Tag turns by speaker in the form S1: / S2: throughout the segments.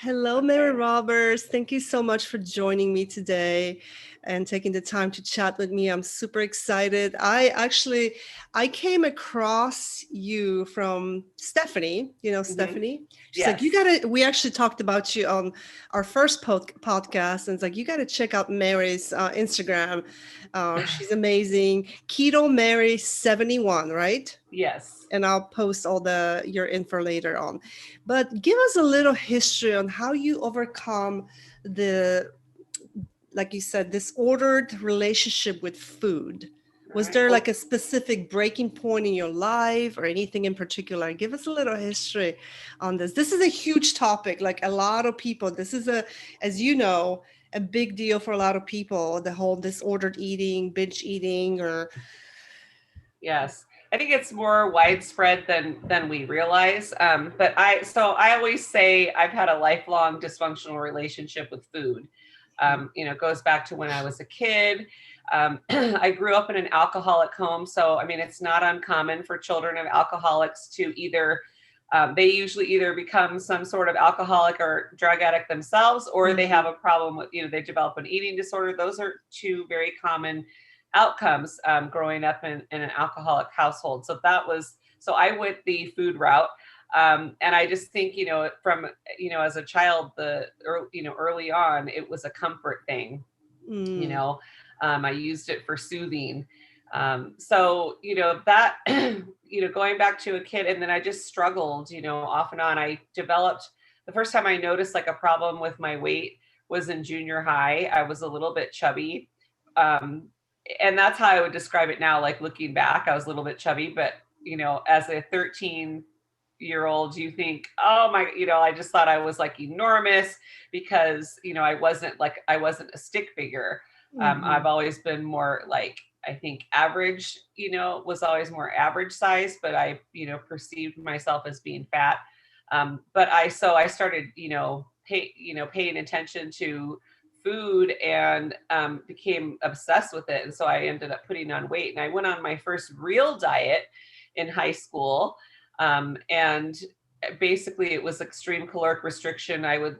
S1: Hello, Mary
S2: Okay.
S1: Roberts. Thank you so much for joining me today and taking the time to chat with me. I'm super excited. I came across you from Stephanie. You know
S2: Hmm.
S1: Stephanie. She's like, you
S2: Yes.
S1: gotta. We actually talked about you on our first podcast, and it's like you gotta check out Mary's Instagram. She's amazing. Keto Mary 71, right?
S2: Yes.
S1: And I'll post all the your info later on. But give us a little history on how you overcome the, like you said, disordered relationship with food.
S2: All
S1: Was
S2: right.
S1: there like
S2: Well,
S1: a specific breaking point in your life or anything in particular? Give us a little history on this. This is a huge topic. Like a lot of people, this is as you know, a big deal for a lot of people, the whole disordered eating, binge eating, or
S2: yes. I think it's more widespread than we realize. But I always say I've had a lifelong dysfunctional relationship with food. It goes back to when I was a kid. I grew up in an alcoholic home, so I mean, it's not uncommon for children of alcoholics to either they usually either become some sort of alcoholic or drug addict themselves, or they have
S1: Mhm.
S2: a problem with, they develop an eating disorder. Those are two very common outcomes growing up in an alcoholic household. So I went the food route. And I just think, as a child, early on, it was a comfort thing. you
S1: Mm.
S2: know I used it for soothing. That going back to a kid, and then I just struggled, off and on. I developed, the first time I noticed like a problem with my weight was in junior high. I was a little bit chubby. Um, and that's how I would describe it now. Like looking back, I was a little bit chubby, but as a 13-year old, you think, oh my, I just thought I was like enormous, because I wasn't a stick figure. I've
S1: Mhm.
S2: always been more like, I think average, was always more average size, but I, perceived myself as being fat. But I started, paying attention to food, and became obsessed with it. And so I ended up putting on weight, and I went on my first real diet in high school. And basically it was extreme caloric restriction. I would,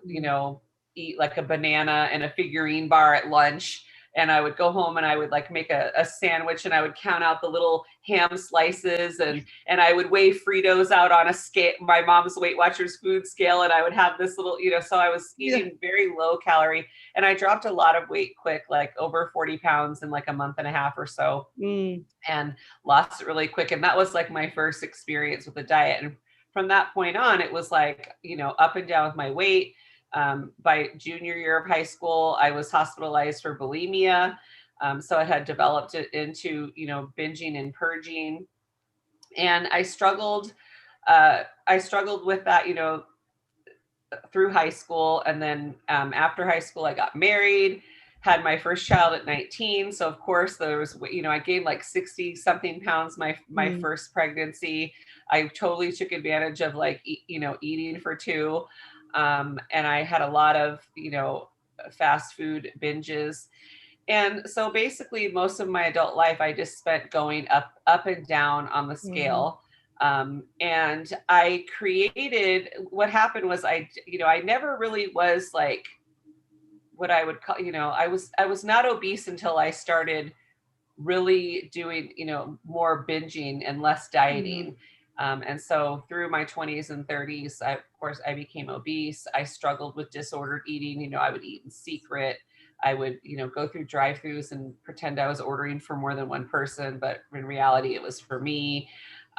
S2: eat like a banana and a figurine bar at lunch. And I would go home and I would like make a sandwich, and I would count out the little ham slices, and I would weigh Fritos out on a scale, my mom's Weight Watchers food scale. And I would have this little, so I was
S1: Yeah.
S2: eating very low calorie, and I dropped a lot of weight quick, like over 40 pounds in like a month and a half or so,
S1: Mm.
S2: and lost it really quick. And that was like my first experience with the diet. And from that point on, it was like, up and down with my weight. By junior year of high school, I was hospitalized for bulimia. So I had developed it into, binging and purging. And I struggled with that, through high school. And then after high school, I got married, had my first child at 19. So of course there was, I gained like 60 something pounds my
S1: Mm.
S2: first pregnancy. I totally took advantage of like, eating for two. And I had a lot of, fast food binges. And so basically most of my adult life I just spent going up and down on the
S1: Mhm.
S2: scale. And I created, what happened was, I never really was like what I would call, I was not obese until I started really doing, more binging and less
S1: Mhm.
S2: dieting. And so through my 20s and 30s, of course, I became obese. I struggled with disordered eating. I would eat in secret. I would, go through drive-throughs and pretend I was ordering for more than one person, but in reality, it was for me.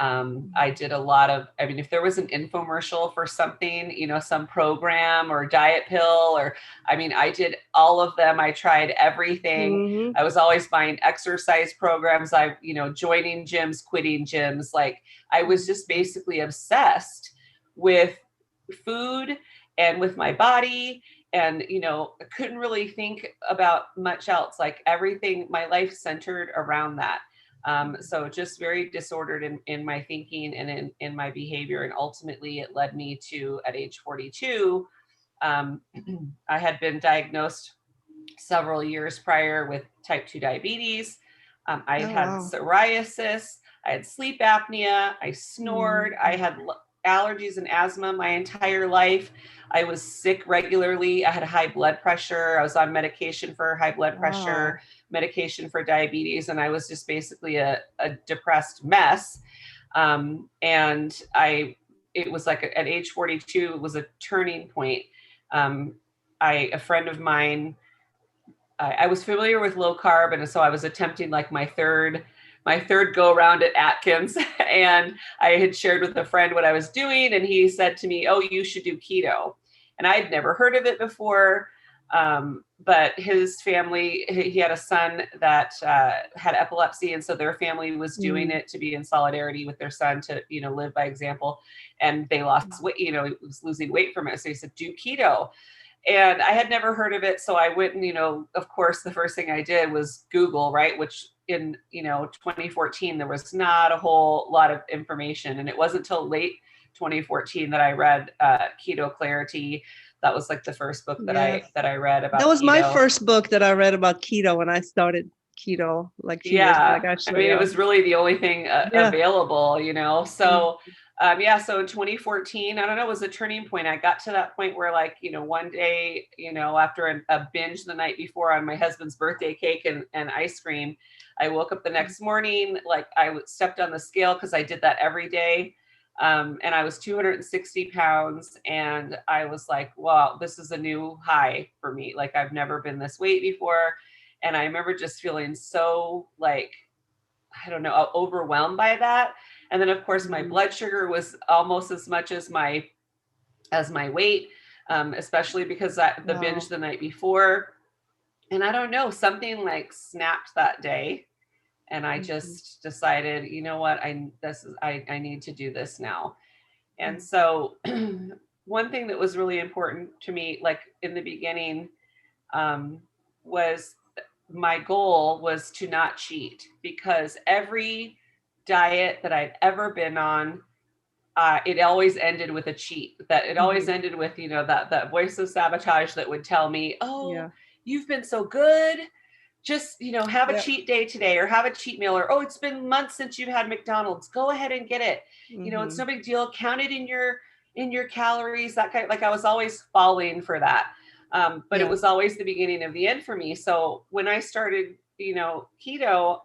S2: I did a lot of, I mean, if there was an infomercial for something, some program or diet pill, or, I mean, I did all of them. I tried everything.
S1: Mhm.
S2: I was always buying exercise programs. Joining gyms, quitting gyms. Like I was just basically obsessed with food and with my body. And, I couldn't really think about much else. Like everything, my life centered around that. So just very disordered in my thinking and in my behavior. And ultimately it led me to, at age 42, um, I had been diagnosed several years prior with type 2 diabetes. I
S1: Oh
S2: had
S1: wow.
S2: psoriasis. I had sleep apnea. I snored.
S1: Mhm.
S2: allergies and asthma my entire life. I was sick regularly. I had high blood pressure. I was on medication for high blood
S1: Wow.
S2: pressure, medication for diabetes, and I was just basically a depressed mess. And it was like at age 42, it was a turning point. Um, a friend of mine, I was familiar with low carb, and so I was attempting like my third go around at Atkins, and I had shared with a friend what I was doing, and he said to me, "Oh, you should do keto," and I'd never heard of it before. But his family, he had a son that had epilepsy, and so their family was doing
S1: Mm.
S2: it to be in solidarity with their son to, live by example. And they lost weight, he was losing weight from it. So he said, "Do keto." And I had never heard of it. So I went and, of course, the first thing I did was Google, right? Which in, 2014, there was not a whole lot of information. And it wasn't until late 2014 that I read Keto Clarity. That was like the first book that
S1: Yeah.
S2: I read
S1: That
S2: about
S1: was my
S2: keto.
S1: first book that I read about keto when I started keto like a few years back,
S2: Yeah. I
S1: actually.
S2: mean, it
S1: Yeah.
S2: was really the only thing
S1: Yeah.
S2: available,
S1: Mm.
S2: So, so in 2014, I don't know, it was a turning point. I got to that point where, like, one day, after a binge the night before on my husband's birthday cake and ice cream, I woke up the next morning, like I stepped on the scale because I did that every day. And I was 260 pounds, and I was like, wow, this is a new high for me. Like, I've never been this weight before. And I remember just feeling so, like, I don't know, overwhelmed by that. And then of course my blood sugar was almost as much as my weight, especially because the binge
S1: Wow.
S2: the night before. And I don't know, something like snapped that day, and I
S1: Mhm.
S2: just decided, you know what, I need to do this now. And
S1: Mm.
S2: so one thing that was really important to me, like in the beginning, um, was my goal was to not cheat, because every diet that I'd ever been on, it always ended with a cheat. That it always
S1: Mhm.
S2: ended with, that voice of sabotage that would tell me, "Oh,
S1: Yeah.
S2: you've been so good. Just, have a
S1: Yeah.
S2: cheat day today, or have a cheat meal, or, oh, it's been months since you've had McDonald's. Go ahead and get it. It's no
S1: Mhm.
S2: big deal. Count it in your calories." That kind of, like, I was always falling for that. But it
S1: Yeah.
S2: was always the beginning of the end for me. So when I started, keto,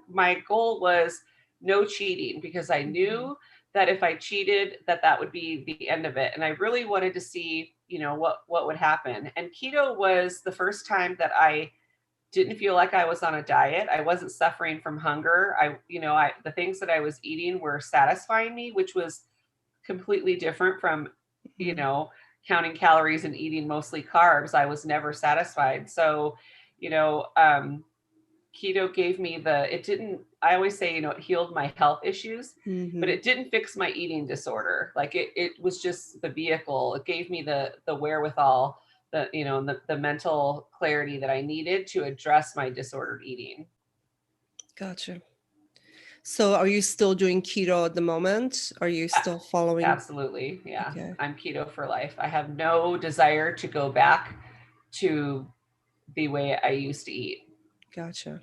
S2: my goal was no cheating, because I
S1: Mhm.
S2: knew that if I cheated, that would be the end of it. And I really wanted to see, what would happen. And keto was the first time that I didn't feel like I was on a diet. I wasn't suffering from hunger. The things that I was eating were satisfying me, which was completely different from, you
S1: Mhm.
S2: know, counting calories and eating mostly carbs. I was never satisfied. So, you know, um, keto gave me it didn't, I always say, it healed my health issues, but
S1: Mhm.
S2: it didn't fix my eating disorder. Like, it was just the vehicle. It gave me the wherewithal, the mental clarity that I needed to address my disordered eating.
S1: Gotcha. So are you still doing keto at the moment? Are you
S2: A-
S1: still following?
S2: Absolutely. Yeah.
S1: Okay.
S2: I'm keto for life. I have no desire to go back to the way I used to eat.
S1: Gotcha.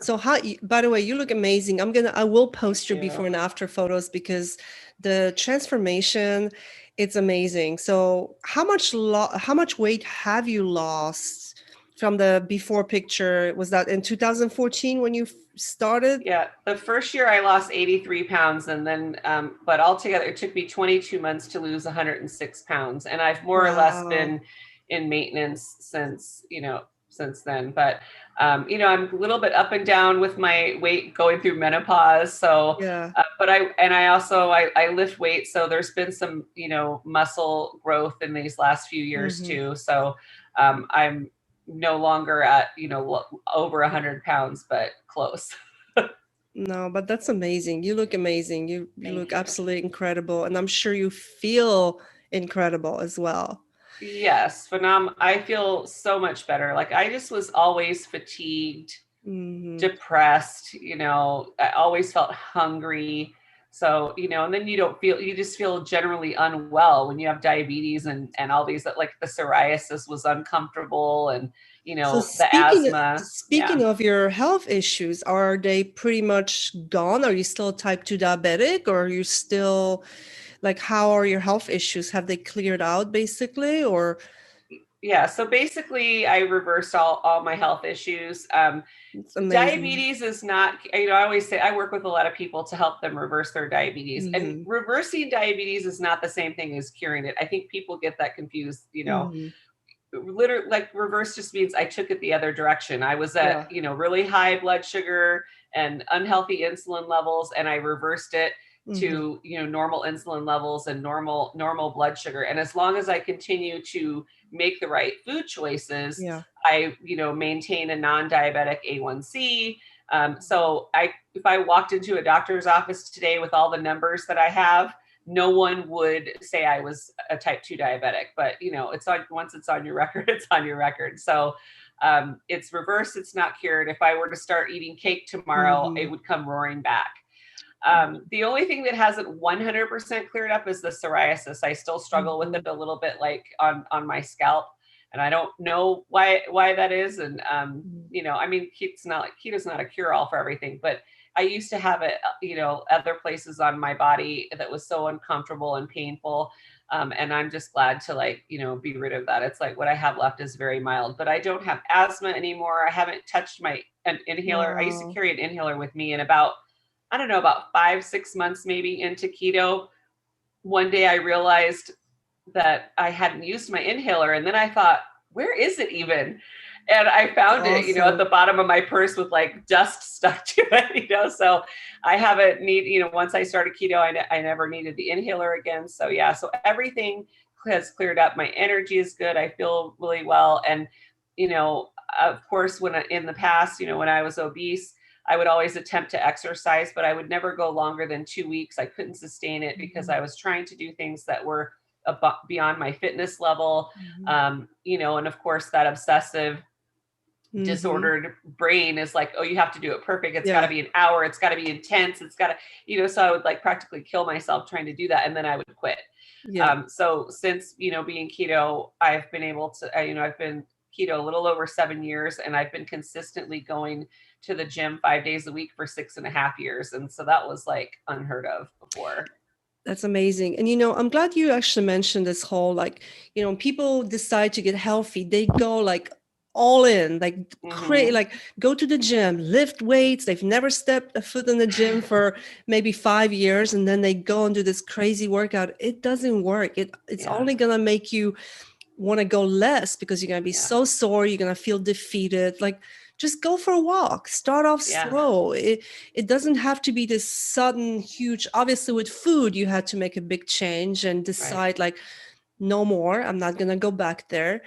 S1: So by the way, you look amazing. I will
S2: Thank
S1: post your before
S2: you.
S1: and after photos because the transformation, it's amazing. So how much weight have you lost from the before picture? Was that in 2014 when you started?
S2: Yeah, the first year I lost 83 pounds, and then, but altogether, it took me 22 months to lose 106 pounds. And I've more or less
S1: Wow.
S2: been in maintenance since then. But, I'm a little bit up and down with my weight going through menopause. So,
S1: Yeah.
S2: I lift weights. So there's been some, muscle growth in these last few years
S1: Hmm.
S2: too. So, I'm no longer at, over 100 pounds, but close.
S1: No, but that's amazing. You look amazing. You
S2: Thank
S1: look
S2: you.
S1: absolutely incredible. And I'm sure you feel incredible as well.
S2: Yes, I feel so much better. Like, I just was always fatigued,
S1: Hmm.
S2: depressed, I always felt hungry. So, and then you just feel generally unwell when you have diabetes and all these, that, like, the psoriasis was uncomfortable, and,
S1: So
S2: the
S1: speaking
S2: asthma.
S1: speaking
S2: Yeah.
S1: of your health issues, are they pretty much gone? Are you still type 2 diabetic or are you still Like, how are your health issues? Have they cleared out basically, or?
S2: Yeah. So basically I reversed all my health issues.
S1: It's amazing.
S2: Diabetes is not, I always say I work with a lot of people to help them reverse their diabetes, and
S1: Mm-hmm.
S2: reversing diabetes is not the same thing as curing it. I think people get that confused,
S1: Mm-hmm.
S2: literally, like, reverse just means I took it the other direction. I was at,
S1: Yeah.
S2: really high blood sugar and unhealthy insulin levels, and I reversed it
S1: Mm-hmm.
S2: to, normal insulin levels and normal blood sugar. And as long as I continue to make the right food choices,
S1: Yeah.
S2: I, maintain a non-diabetic A1C. So if I walked into a doctor's office today with all the numbers that I have, no one would say I was a type 2 diabetic, but once it's on your record, it's on your record. So it's reversed, it's not cured. If I were to start eating cake tomorrow,
S1: Mm-hmm.
S2: it would come roaring back. The only thing that hasn't 100% cleared up is the psoriasis. I still struggle with
S1: Mm-hmm.
S2: it a little bit, like on my scalp, and I don't know why that is. And I mean, keto's not a cure all for everything, but I used to have it, other places on my body that was so uncomfortable and painful. And I'm just glad to, like, be rid of that. It's like what I have left is very mild, but I don't have asthma anymore. I haven't touched my inhaler. I used to
S1: Wow.
S2: carry an inhaler with me, and about, I don't know, about 5, 6 months maybe into keto, one day I realized that I hadn't used my inhaler. And then I thought, where is it even? And I
S1: It's
S2: found it, at the
S1: awesome.
S2: bottom of my purse with like dust stuck to it, So I haven't once I started keto, I never needed the inhaler again. So yeah, so everything has cleared up. My energy is good. I feel really well. And, of course, in the past, when I was obese, I would always attempt to exercise, but I would never go longer than 2 weeks. I couldn't sustain it because
S1: Mm-hmm.
S2: I was trying to do things that were beyond my fitness level.
S1: Mm-hmm.
S2: And of course, that obsessive
S1: Mm-hmm.
S2: disordered brain is like, oh, you have to do it perfect. It's got to
S1: Yeah.
S2: be an hour. It's got to be intense. It's got to, so I would like practically kill myself trying to do that. And then I would quit.
S1: Yeah.
S2: So since, being keto, I've been able to, I've been keto a little over 7 years, and I've been consistently going to the gym 5 days a week for 6.5 years. And so that was like unheard of before.
S1: That's amazing. And I'm glad you actually mentioned this whole, like, when people decide to get healthy, they go like all in, like
S2: Mm-hmm.
S1: like go to the gym, lift weights. They've never stepped a foot in the gym for maybe 5 years, and then they go and do this crazy workout. It doesn't work. It's
S2: Yeah.
S1: only gonna make you want to go less, because you're going to be
S2: Yeah.
S1: so sore, you're going to feel defeated. Like, just go for a walk, start off
S2: Yeah.
S1: slow. It doesn't have to be this sudden huge. Obviously with food you had to make a big change and
S2: Right.
S1: decide, like, no more, I'm not going to go back there.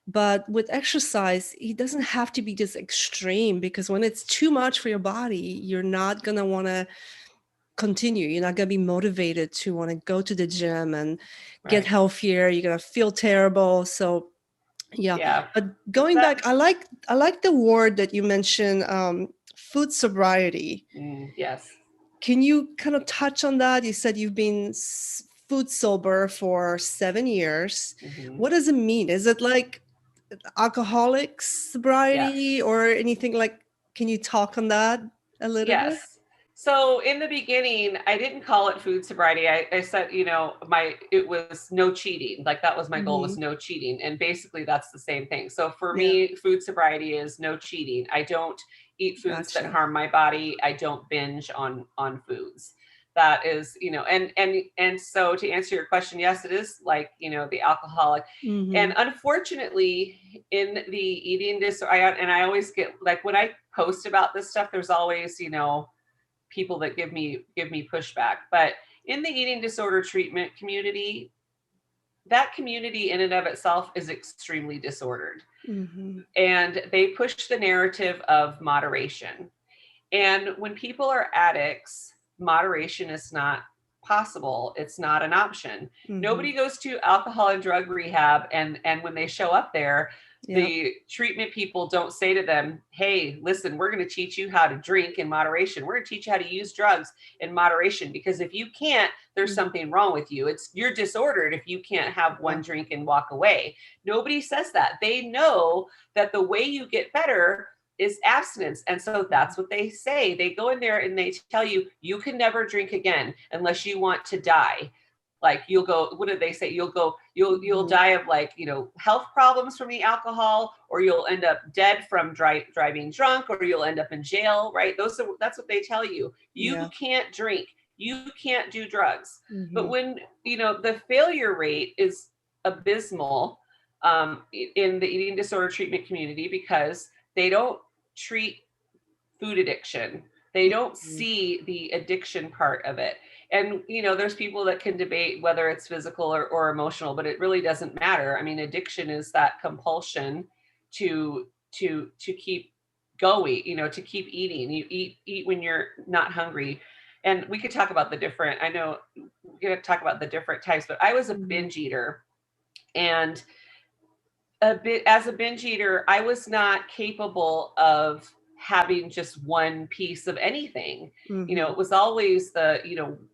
S1: But with exercise, it doesn't have to be this extreme, because when it's too much for your body, you're not going to want to continue. You're not going to be motivated to want to go to the gym and get
S2: Right.
S1: healthier. You're going to feel terrible. So yeah.
S2: Yeah.
S1: But going
S2: That.
S1: back, I like the word that you mentioned, food sobriety.
S2: Yes.
S1: Can you kind of touch on that? You said you've been food sober for 7 years.
S2: Mm-hmm.
S1: What does it mean? Is it like alcoholic sobriety
S2: Yes.
S1: or anything? Like, can you talk on that a little bit?
S2: Yes. So in the beginning, I didn't call it food sobriety. I said, it was no cheating. Like, that was my goal, was
S1: Mm-hmm.
S2: no cheating. And basically that's the same thing. So for
S1: Yeah.
S2: me, food sobriety is no cheating. I don't eat foods that
S1: Gotcha.
S2: harm my body. I don't binge on foods. That is, and so to answer your question, yes, it is like, the alcoholic.
S1: Mm-hmm.
S2: And unfortunately, in the eating disorder, I always get, like, when I post about this stuff, there's always, people that give me pushback. But in the eating disorder treatment community, that community in and of itself is extremely disordered.
S1: Mm-hmm.
S2: And they push the narrative of moderation. And when people are addicts, moderation is not possible. It's not an option.
S1: Mm-hmm.
S2: Nobody goes to alcohol and drug rehab, and when they show up there,
S1: Yeah.
S2: the treatment people don't say to them, hey, listen, we're going to teach you how to drink in moderation. We're going to teach you how to use drugs in moderation, because if you can't, there's something wrong with you. You're disordered if you can't have one
S1: Yeah.
S2: drink and walk away. Nobody says that. They know that the way you get better is abstinence. And so that's what they say. They go in there and they tell you, you can never drink again unless you want to die. Like you'll go, what did they say? You'll die of like, health problems from the alcohol, or you'll end up dead from driving drunk, or you'll end up in jail, right? That's what they tell you. You can't drink, you can't do drugs. But when, the failure rate is abysmal in the eating disorder treatment community, because they don't treat food addiction. They don't see the addiction part of it. And, there's people that can debate whether it's physical or emotional, but it really doesn't matter. I mean, addiction is that compulsion to keep going, to keep eating. You eat when you're not hungry. And we could talk about the different, I know we're going to talk about the different types, but I was a binge eater, and as a binge eater, I was not capable of having just one piece of anything. It was always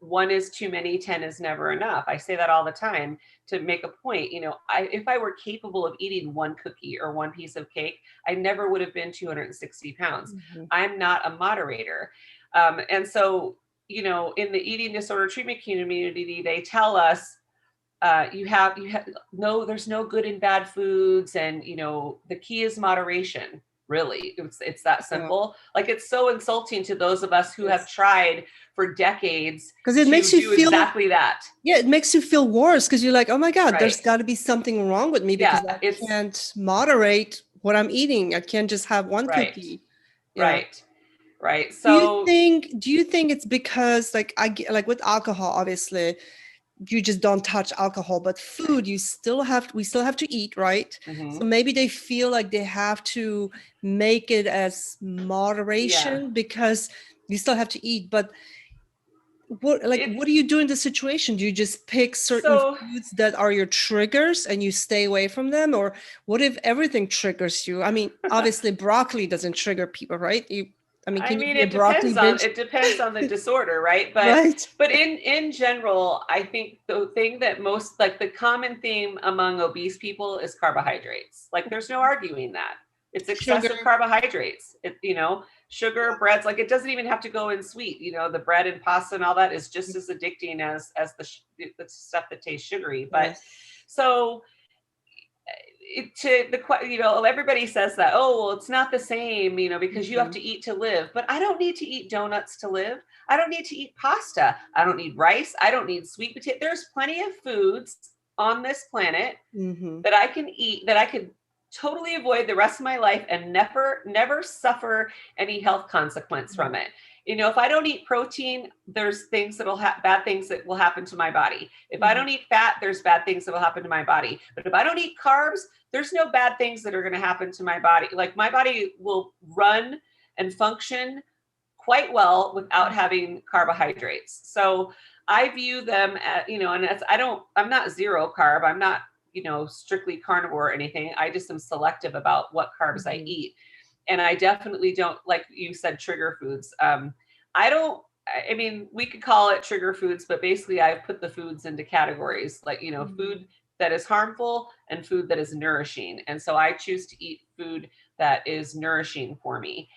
S2: one is too many, 10 is never enough. I say that all the time to make a point. If I were capable of eating one cookie or one piece of cake, I never would have been 260 pounds. I'm not a moderator. And so, in the eating disorder treatment community, they tell us, there's no good and bad foods, and the key is moderation. Really, it's that simple. Like, it's so insulting to those of us who have tried for decades,
S1: because it makes you feel
S2: exactly that.
S1: Yeah, it makes you feel worse, because you're like, oh my God, there's got to be something wrong with me, because I can't moderate what I'm eating. I can't just have one cookie.
S2: Right. So
S1: do you think it's because, like, with alcohol, obviously you just don't touch alcohol, but food, we still have to eat, right? So maybe they feel like they have to make it as moderation, because you still have to eat. But what do you do in this situation? Do you just pick certain foods that are your triggers and you stay away from them? Or what if everything triggers you? I mean, obviously broccoli doesn't trigger people, right?
S2: It depends on the disorder, right? But in general, I think the thing that most, like, the common theme among obese people is carbohydrates. Like, there's no arguing that. It's excessive carbohydrates. Sugar, breads, like, it doesn't even have to go in sweet. The bread and pasta and all that is just as addicting as the stuff that tastes sugary. But so everybody says that, oh, well, it's not the same, because you have to eat to live. But I don't need to eat donuts to live. I don't need to eat pasta. I don't need rice. I don't need sweet potato. There's plenty of foods on this planet that I can eat, that I could totally avoid the rest of my life and never suffer any health consequence from it. If I don't eat protein, there's things bad things that will happen to my body. If I don't eat fat, there's bad things that will happen to my body. But if I don't eat carbs, there's no bad things that are going to happen to my body. Like, my body will run and function quite well without having carbohydrates. So I view them as, and I'm not zero carb. I'm not, strictly carnivore or anything. I just am selective about what carbs I eat. And I definitely don't, like you said, trigger foods. We could call it trigger foods, but basically I've put the foods into categories, like, food that is harmful and food that is nourishing. And so I choose to eat food that is nourishing for me.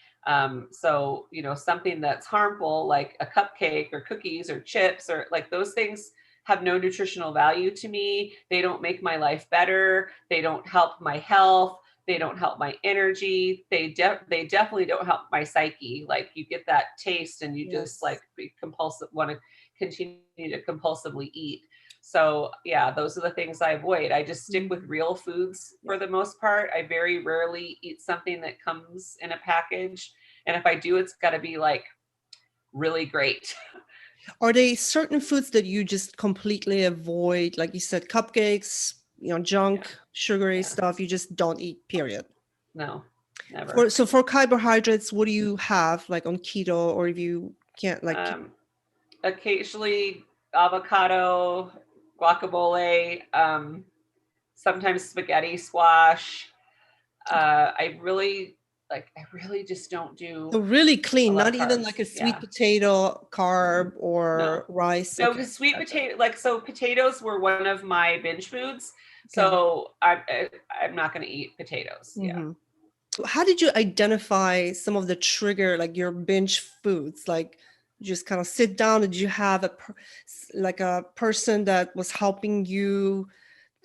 S2: So, something that's harmful, like a cupcake or cookies or chips, or like, those things have no nutritional value to me. They don't make my life better. They don't help my health. They don't help my energy. They definitely don't help my psyche. Like, you get that taste and you just want to continue to compulsively eat. So those are the things I avoid. I just stick with real foods for the most part. I very rarely eat something that comes in a package. And if I do, it's got to be like really great.
S1: Are there certain foods that you just completely avoid? Like you said, cupcakes, junk, sugary stuff, you just don't eat, period?
S2: No, never.
S1: So for carbohydrates, what do you have, like, on keto, or if you can't, like?
S2: Occasionally avocado, guacamole, sometimes spaghetti squash. I really just don't do.
S1: So really clean, not even like a sweet potato carb or rice.
S2: No, because sweet potato, so potatoes were one of my binge foods. So I'm not going to eat potatoes.
S1: How did you identify some of the trigger, like your binge foods? Like, You just kind of sit down? Did you have like a person that was helping you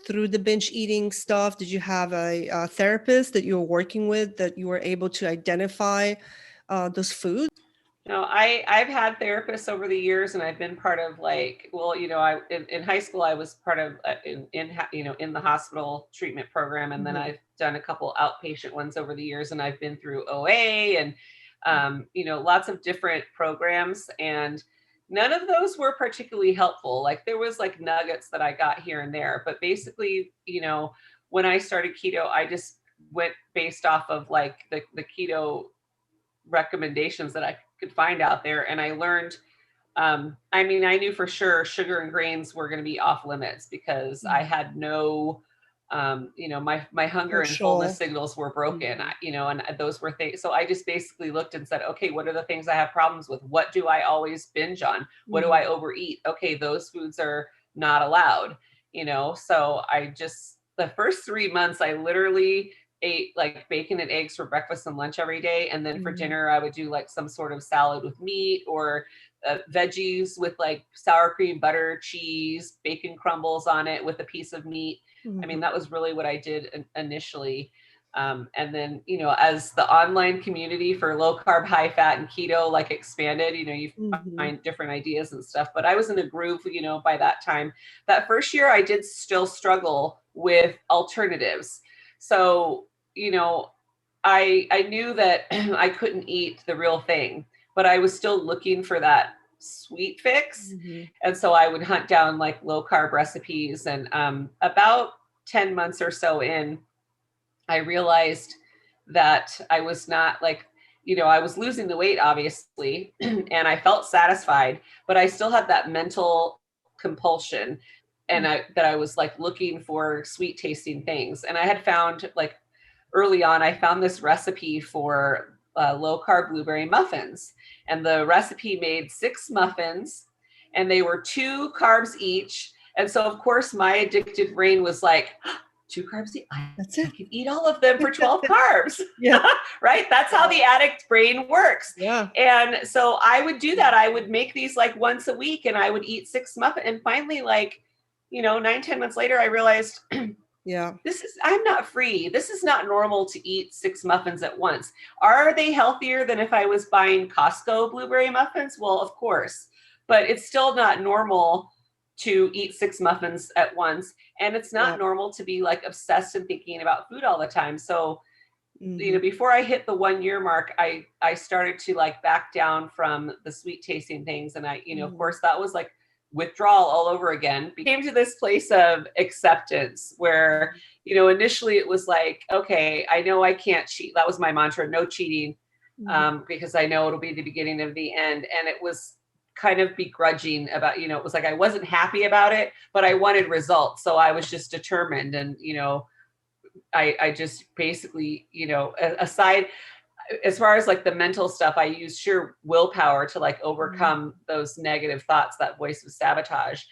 S1: through the binge eating stuff? Did you have a therapist that you were working with that you were able to identify those foods?
S2: No, I've had therapists over the years, and I've been part of like, well, I in high school I was part of in the hospital treatment program, and then
S1: Mhm.
S2: I've done a couple outpatient ones over the years, and I've been through OA and lots of different programs, and none of those were particularly helpful. Like there was like nuggets that I got here and there, but basically, when I started keto, I just went based off of like the keto recommendations that I could find out there. And I learned, I knew for sure sugar and grains were going to be off limits because I had no, my hunger and fullness
S1: Social.
S2: signals were broken,
S1: Mhm.
S2: and those were things. So I just basically looked and said, okay, what are the things I have problems with? What do I always binge on? What do
S1: Mhm.
S2: I overeat? Okay, those foods are not allowed, So the first 3 months, I literally ate like bacon and eggs for breakfast and lunch every day. And then for
S1: Mhm.
S2: dinner, I would do like some sort of salad with meat or veggies with like sour cream, butter, cheese, bacon crumbles on it with a piece of meat. I mean,
S1: Mhm.
S2: that was really what I did initially. And then, as the online community for low carb, high fat, and keto like expanded, you
S1: Mhm.
S2: find different ideas and stuff. But I was in a groove, by that time. That first year, I did still struggle with alternatives. So, I knew that I couldn't eat the real thing, but I was still looking for that sweet fix.
S1: Mhm.
S2: And so I would hunt down like low carb recipes. And about 10 months or so in, I realized that I was not like, I was losing the weight, obviously, and I felt satisfied, but I still had that mental compulsion. And that I was like looking for sweet tasting things. And I had found like early on, I found this recipe for low carb blueberry muffins. And the recipe made 6 muffins, and they were 2 carbs each. And so, of course, my addicted brain was like, 2 carbs each.
S1: That's
S2: I
S1: it.
S2: can eat all of them for 12 carbs,
S1: Yeah.
S2: right? That's how the addict brain works.
S1: Yeah.
S2: And so I would do that. I would make these like once a week, and I would eat 6 muffins. And finally, like, 9, 10 months later, I realized
S1: Yeah.
S2: I'm not free. This is not normal to eat 6 muffins at once. Are they healthier than if I was buying Costco blueberry muffins? Well, of course, but it's still not normal to eat 6 muffins at once. And it's
S1: Yeah.
S2: not normal to be like obsessed and thinking about food all the time. So,
S1: Mhm.
S2: before I hit the 1 year mark, I started to like back down from the sweet tasting things. And of
S1: Mhm.
S2: course, that was like withdrawal all over again. Came to this place of acceptance where, initially it was like, okay, I know I can't cheat. That was my mantra, no cheating,
S1: Mhm.
S2: because I know it'll be the beginning of the end. And it was kind of begrudging about, it was like I wasn't happy about it, but I wanted results. So I was just determined. And, I just basically, aside, as far as like the mental stuff, I use sheer willpower to like
S1: Mhm.
S2: overcome those negative thoughts, that voice of sabotage.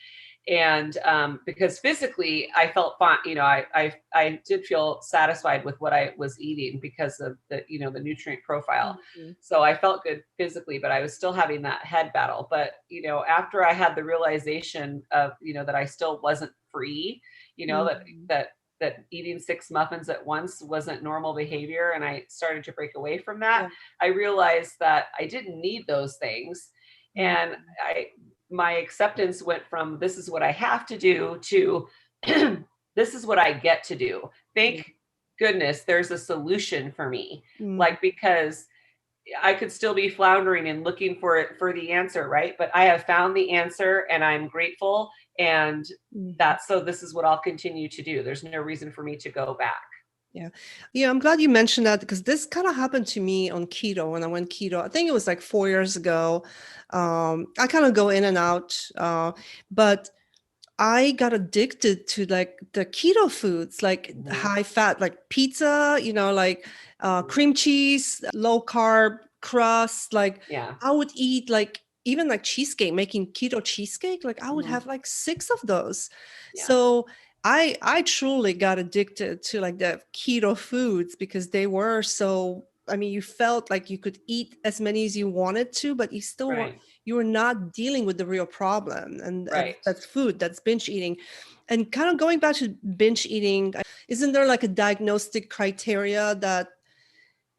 S2: And because physically I felt fine, I did feel satisfied with what I was eating because of the nutrient profile.
S1: Mhm.
S2: So I felt good physically, but I was still having that head battle. But after I had the realization of that I still wasn't free, that
S1: Mhm.
S2: that that eating 6 muffins at once wasn't normal behavior, and I started to break away from that,
S1: Yeah.
S2: I realized that I didn't need those things.
S1: Mhm.
S2: And my acceptance went from this is what I have to do to this is what I get to do.
S1: Yeah.
S2: Thank goodness there's a solution for me.
S1: Mhm.
S2: Like, because I could still be floundering and looking for the answer, right? But I have found the answer, and I'm grateful. And
S1: Mhm.
S2: so this is what I'll continue to do. There's no reason for me to go back.
S1: Yeah. Yeah, I'm glad you mentioned that because this kind of happened to me on keto when I went keto. I think it was like 4 years ago. I kind of go in and out, but I got addicted to like the keto foods, like
S2: Mhm.
S1: high fat, like pizza, like
S2: Mhm.
S1: cream cheese, low carb crust. Like
S2: Yeah.
S1: I would eat like even like cheesecake, making keto cheesecake. Like I would
S2: Mhm.
S1: have like 6 of those.
S2: Yeah.
S1: So I truly got addicted to like the keto foods because they were so I mean, you felt like you could eat as many as you wanted to, but you still were,
S2: Right.
S1: you were not dealing with the real problem. And
S2: Right.
S1: that's food, that's binge eating. And kind of going back to binge eating, isn't there like a diagnostic criteria that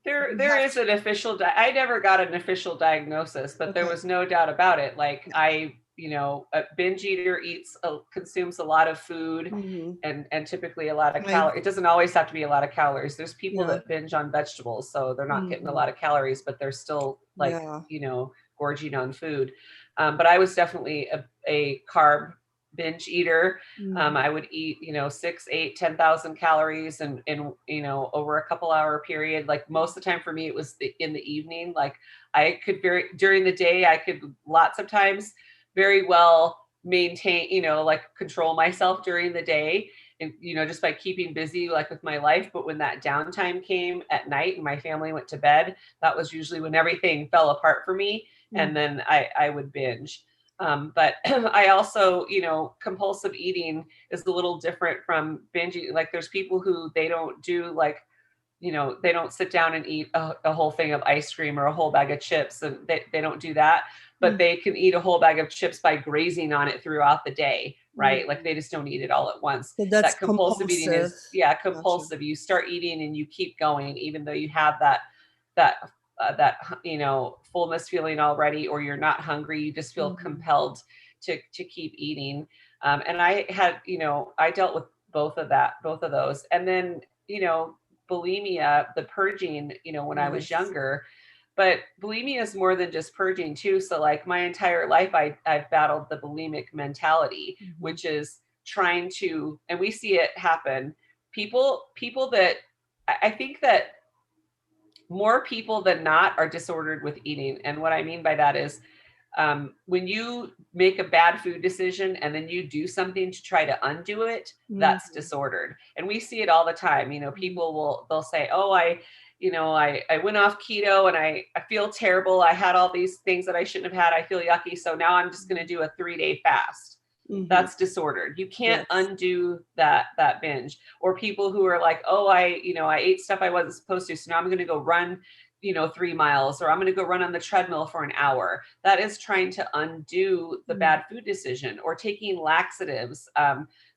S1: you
S2: There
S1: have
S2: is an official, I never got an official diagnosis, but there
S1: okay.
S2: was no doubt about it. Like a binge eater consumes a lot of food
S1: Hmm.
S2: and typically a lot of
S1: I,
S2: calories. It doesn't always have to be a lot of calories. There's people
S1: yeah.
S2: that binge on vegetables, so they're not getting a
S1: Hmm.
S2: lot of calories, but they're still like,
S1: Yeah.
S2: gorging on food. But I was definitely a carb binge eater.
S1: Hmm.
S2: I would eat, 6, 8, 10,000 calories and over a couple hour period. Like most of the time for me, it was in the evening. Like during the day, I could lots of times very well maintain, like control myself during the day and, just by keeping busy, like with my life. But when that downtime came at night and my family went to bed, that was usually when everything fell apart for me. And then I would binge. But I also, compulsive eating is a little different from binge eating. Like there's people who they don't do like, they don't sit down and eat a whole thing of ice cream or a whole bag of chips, and they don't do that, but they can eat a whole bag of chips by grazing on it throughout the day, right? Like they just don't eat it all at once.
S1: So that's
S2: That compulsive eating
S1: compulsive.
S2: is, yeah,
S1: Gotcha.
S2: compulsive. You start eating and you keep going, even though you have that fullness feeling already, or you're not hungry, you just feel
S1: Hmm.
S2: compelled to keep eating. And I had, I dealt with both of those. And then, bulimia, the purging, when I was
S1: Yes.
S2: younger. But bulimia is more than just purging too. So like my entire life, I've battled the bulimic mentality,
S1: Hmm.
S2: which is trying to, and we see it happen. People that I think that more people than not are disordered with eating. And what I mean by that is when you make a bad food decision and then you do something to try to undo it, that's
S1: Hmm.
S2: disordered. And we see it all the time. They'll say, oh, I went off keto and I feel terrible. I had all these things that I shouldn't have had. I feel yucky. So now I'm just going to do a 3-day fast.
S1: Hmm.
S2: That's disordered. You can't
S1: Yes.
S2: undo that binge. Or people who are like, oh, I ate stuff I wasn't supposed to. So now I'm going to go run 3 miles, or I'm going to go run on the treadmill for an hour. That is trying to undo the
S1: Mm.
S2: bad food decision. Or taking laxatives.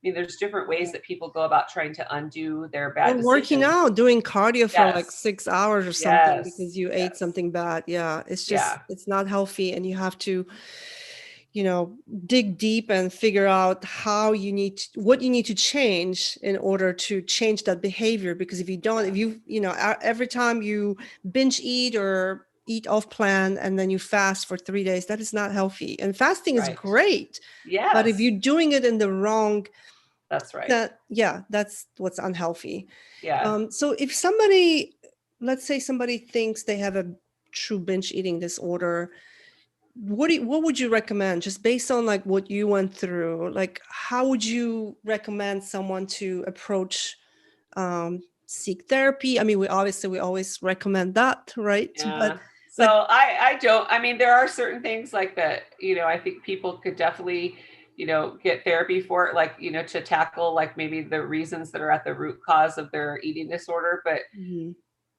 S2: There's different ways
S1: Yeah.
S2: that people go about trying to undo their
S1: Or
S2: bad
S1: working
S2: decisions.
S1: out, doing cardio for like
S2: Yes,
S1: 6 hours or something
S2: yes,
S1: because you ate
S2: yes,
S1: something bad. Yeah.
S2: yeah,
S1: It's not healthy. And you have to, you know, dig deep and figure out what you need to change in order to change that behavior. Because if you don't,
S2: yeah,
S1: if you, every time you binge eat or eat off plan and then you fast for 3 days, that is not healthy. And fasting is
S2: right.
S1: great. But if
S2: Yes,
S1: you're doing it in the wrong,
S2: that's right.
S1: that's what's unhealthy.
S2: Yeah.
S1: So if somebody, let's say somebody thinks they have a true binge eating disorder, what would you recommend, just based on like what you went through? Like, how would you recommend someone to approach, seek therapy? I mean, we always recommend that, right? But
S2: Yeah. So
S1: like,
S2: I don't, there are certain things like that, I think people could definitely, get therapy for it, like, to tackle like maybe the reasons that are at the root cause of their eating disorder. But
S1: mhm,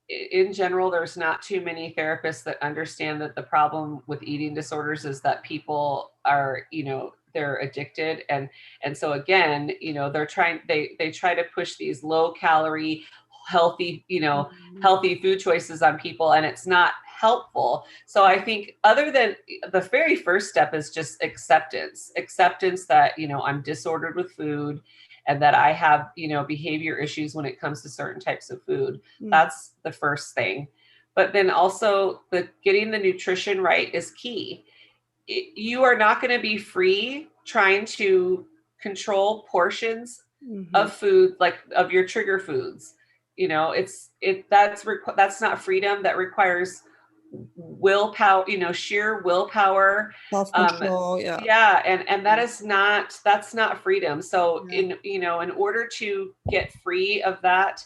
S2: in general, there's not too many therapists that understand that the problem with eating disorders is that people are, they're addicted. And so again, they try to push these low calorie, healthy,
S1: mhm,
S2: healthy food choices on people, and it's not helpful. So I think other than the very first step is just acceptance that, I'm disordered with food and that I have, behavior issues when it comes to certain types of food.
S1: mhm,
S2: That's the first thing. But then also getting the nutrition right is key. You are not going to be free trying to control portions
S1: mhm.
S2: of food, like of your trigger foods. That's not freedom. That requires willpower, sheer willpower. um
S1: Self-control, yeah.
S2: yeah, and that's not freedom. So
S1: Yeah.
S2: in order to get free of that,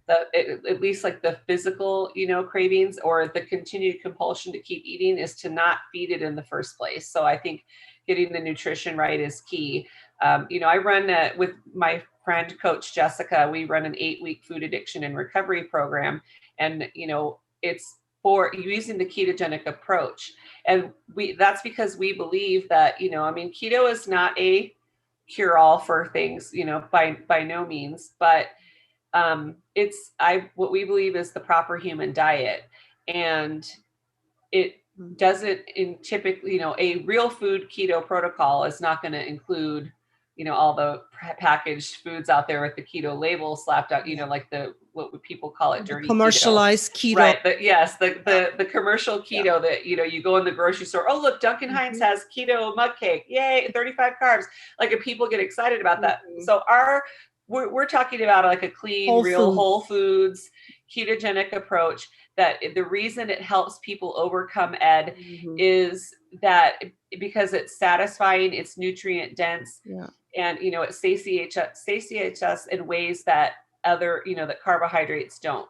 S2: at least like the physical, cravings or the continued compulsion to keep eating, is to not feed it in the first place. So I think getting the nutrition right is key. I run with my friend coach Jessica, we run an 8-week food addiction and recovery program. And it's for using the ketogenic approach. And that's because we believe that, I mean, keto is not a cure all for things, by no means, but what we believe is the proper human diet. And it doesn't typically, a real food keto protocol is not going to include, all the packaged foods out there with the keto label slapped out, like what would people call it, dirty
S1: commercialized keto.
S2: Right. The commercial keto that, you go in the grocery store. Oh, look, Duncan Hines has keto mug cake. Yay, 35 carbs. Like, if people get excited about that. So we're talking about like a clean, whole foods, ketogenic approach. That the reason it helps people overcome ED is that because it's satisfying, it's nutrient dense, and it satiates us in ways that other, that carbohydrates don't.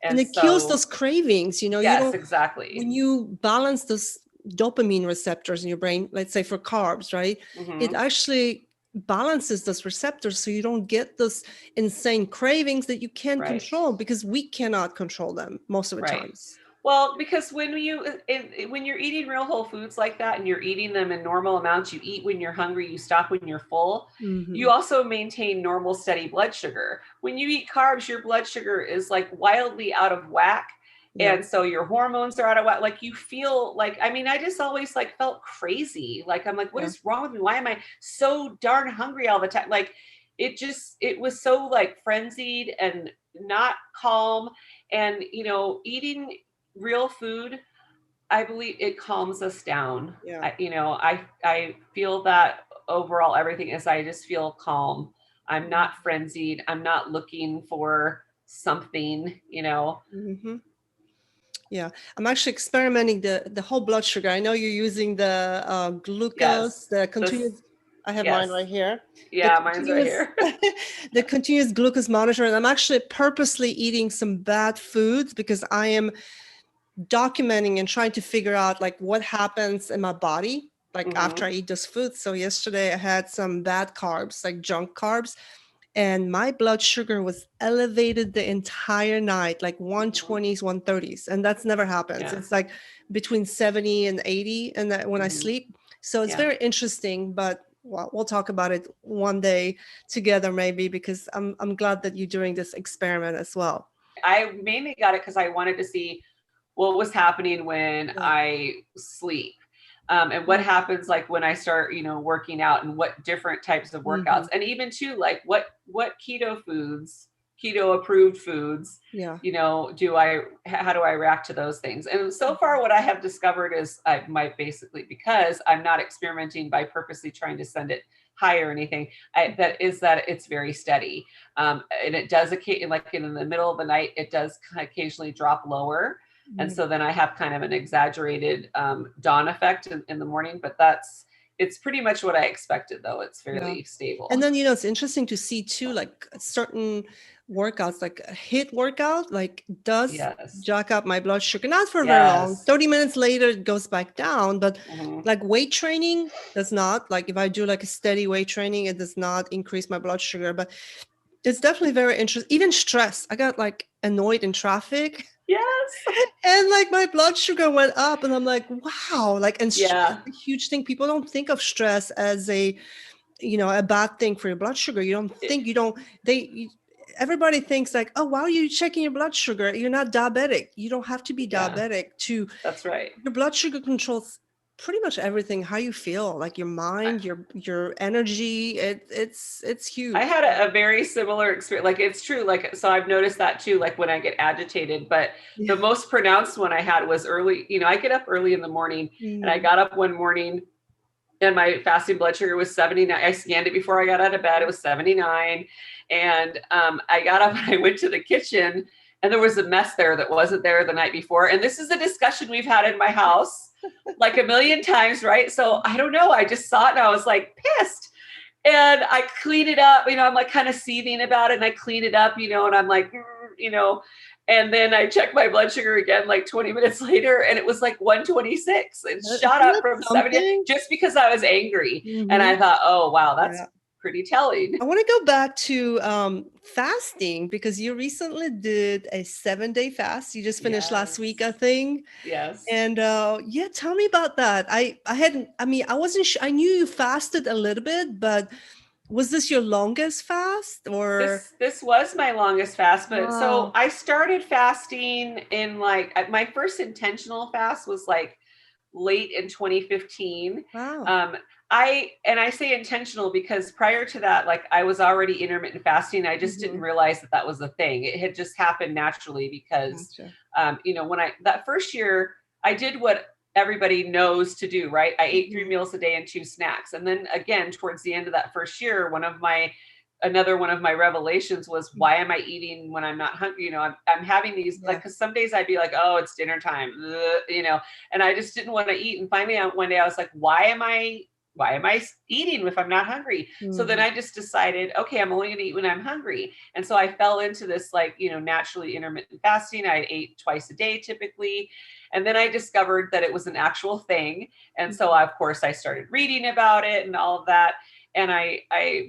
S1: And it kills those cravings,
S2: Yes, exactly.
S1: When you balance those dopamine receptors in your brain, let's say for carbs, right? It actually balances those receptors so you don't get those insane cravings that you can't control, because we cannot control them most of the times.
S2: Well, because when you're eating real whole foods like that, and you're eating them in normal amounts, you eat when you're hungry, you stop when you're full, you also maintain normal, steady blood sugar. When you eat carbs, your blood sugar is like wildly out of whack. And so your hormones are out of whack. Like, you feel like, I mean, I just always like felt crazy. Like, I'm like, what is wrong with me? Why am I so darn hungry all the time? Like, it was so like frenzied and not calm. And, eating real food, I believe it calms us down. I feel that overall everything is, I just feel calm. I'm not frenzied. I'm not looking for something,
S1: Yeah, I'm actually experimenting the whole blood sugar. I know you're using the glucose, the continuous. I have mine right here.
S2: Yeah, mine's right here.
S1: The continuous glucose monitor. And I'm actually purposely eating some bad foods because I am documenting and trying to figure out like what happens in my body like after I eat those foods. So yesterday I had some bad carbs, like junk carbs, and my blood sugar was elevated the entire night, like 120s, 130s. And that's never happens. It's like between 70 and 80 and when I sleep. So it's very interesting, but we'll talk about it one day together maybe, because I'm glad that you're doing this experiment as well.
S2: I mainly got it because I wanted to see what was happening when I sleep. And what happens like when I start, working out, and what different types of workouts, and even too, like what keto approved foods, how do I react to those things? And so far what I have discovered is I might basically, because I'm not experimenting by purposely trying to send it high or anything, that it's very steady. And it does like in the middle of the night, it does occasionally drop lower. And so then I have kind of an exaggerated dawn effect in the morning, but it's pretty much what I expected, though. It's fairly stable.
S1: And then, it's interesting to see too, like certain workouts, like a HIIT workout, like does jack up my blood sugar, not for very long. 30 minutes later, it goes back down, but like weight training does not. Like if I do like a steady weight training, it does not increase my blood sugar, but it's definitely very interesting. Even stress. I got like annoyed in traffic.
S2: Yes.
S1: And like my blood sugar went up and I'm like, wow. Like, and stress is a huge thing. People don't think of stress as a bad thing for your blood sugar. Everybody thinks like, oh, why are you checking your blood sugar? You're not diabetic. You don't have to be diabetic to.
S2: That's right.
S1: Your blood sugar controls pretty much everything, how you feel, like your mind, your energy. It's huge.
S2: I had a very similar experience. Like, it's true. Like, so I've noticed that too, like when I get agitated, but the most pronounced one I had was early, I get up early in the morning, and I got up one morning and my fasting blood sugar was 79. I scanned it before I got out of bed. It was 79. And I got up and I went to the kitchen, and there was a mess there that wasn't there the night before. And this is a discussion we've had in my house like a million times, right? So I don't know. I just saw it and I was like pissed. And I cleaned it up, I'm like kind of seething about it, and I clean it up, and I'm like, and then I checked my blood sugar again like 20 minutes later, and it was like 126. It shot up from 70 just because I was angry. And I thought, oh, wow, pretty telling.
S1: I want to go back to fasting, because you recently did a 7-day fast. You just finished last week, I
S2: Yes.
S1: think.
S2: Yes.
S1: And yeah, tell me about that. I hadn't, I mean, I wasn't sure. I knew you fasted a little bit, but was this your longest fast or?
S2: This was my longest fast, but so
S1: Wow.
S2: I started fasting in like my first intentional fast was like late in 2015.
S1: Wow.
S2: Um, I say intentional because prior to that, like I was already intermittent fasting. I just didn't
S1: Mm-hmm.
S2: realize that that was a thing. It had just happened naturally because,
S1: Gotcha.
S2: when that first year, I did what everybody knows to do, right? I ate 3 meals a day and 2 snacks. And then again, towards the end of that first year, another one of my revelations was, why am I eating when I'm not hungry? I'm having these
S1: Yeah.
S2: like, because some days I'd be like, oh, it's dinner time, and I just didn't want to eat. And finally, one day I was like, why am I eating if I'm not hungry? So then
S1: Mm-hmm.
S2: I just decided, okay, I'm only going to eat when I'm hungry. And so I fell into this like, naturally intermittent fasting. I ate twice a day typically. And then I discovered that it was an actual thing. And so of course I started reading about it and all of that. And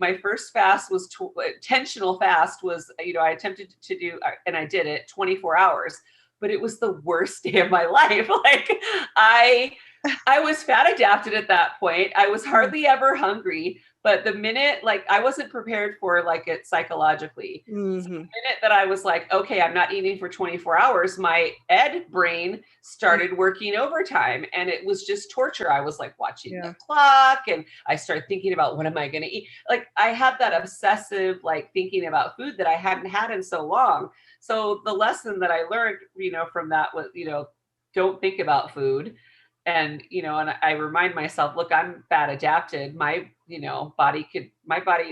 S2: my first fast was intentional fast was, I attempted to do, and I did it 24 hours, but it was the worst day of my life. Like I was fat adapted at that point. I was hardly ever hungry, but the minute, like, I wasn't prepared for like it psychologically. So the
S1: Mm-hmm.
S2: minute that I was like, okay, I'm not eating for 24 hours, my ed brain started working overtime, and it was just torture. I was like watching the
S1: Yeah.
S2: clock, and I started thinking about, what am I going to eat? Like I had that obsessive like thinking about food that I hadn't had in so long. So the lesson that I learned, from that was, don't think about food. And I remind myself, look, I'm fat adapted. My body,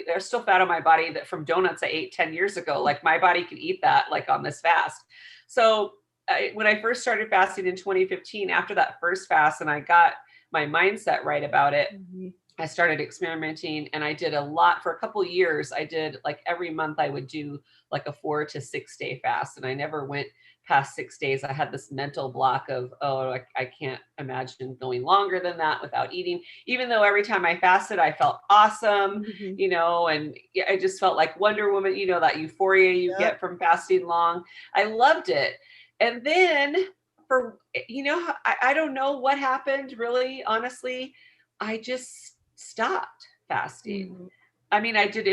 S2: there's still fat on my body that from donuts I ate 10 years ago. Like my body could eat that like on this fast. So when I first started fasting in 2015, after that first fast, and I got my mindset right about it,
S1: Mm-hmm.
S2: I started experimenting, and I did a lot for a couple of years. I did like every month I would do like a 4 to 6 day fast, and I never went past 6 days. I had this mental block of, oh, I can't imagine going longer than that without eating, even though every time I fasted, I felt awesome,
S1: Mm-hmm.
S2: and I just felt like Wonder Woman, that euphoria you
S1: Yep.
S2: get from fasting long. I loved it. And then I don't know what happened really, honestly. I just stopped fasting.
S1: Mm-hmm.
S2: I mean, I did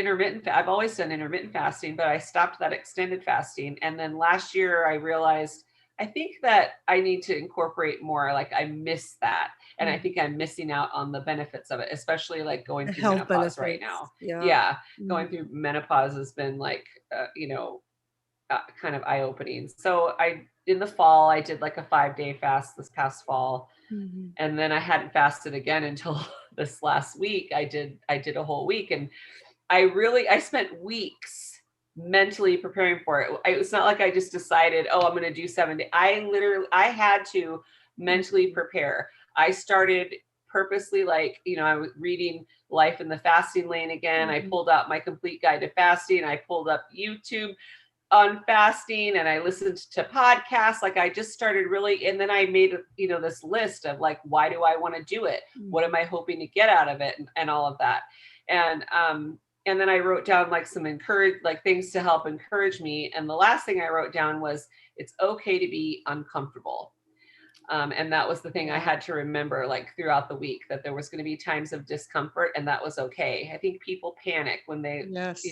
S2: I've always done intermittent fasting, but I stopped that extended fasting. And then last year I realized, I think that I need to incorporate more. Like I miss that. And I think I'm missing out on the benefits of it, especially like going
S1: The
S2: through
S1: health
S2: menopause right
S1: benefits.
S2: now.
S1: Yeah.
S2: Yeah. Going
S1: Mm-hmm.
S2: through menopause has been like, kind of eye opening. So in the fall, I did like a 5-day fast this past fall.
S1: Mm-hmm.
S2: And then I hadn't fasted again until this last week. I did a whole week, and I spent weeks mentally preparing for it. It's not like I just decided, oh, I'm going to do 7 days. I had to mentally prepare. I started purposely, like, I was reading Life in the Fasting Lane again. I
S1: Mm-hmm.
S2: pulled out my complete guide to fasting. I pulled up YouTube on fasting, and I listened to podcasts. Like I just started really, and then I made, this list of like, why do I want to do it? What am I hoping to get out of it? And all of that. And then I wrote down like some things to help encourage me. And the last thing I wrote down was, it's okay to be uncomfortable. And that was the thing I
S1: Yeah.
S2: had to remember, like throughout the week, that there was going to be times of discomfort, and that was okay. I think people panic when they,
S1: Yes.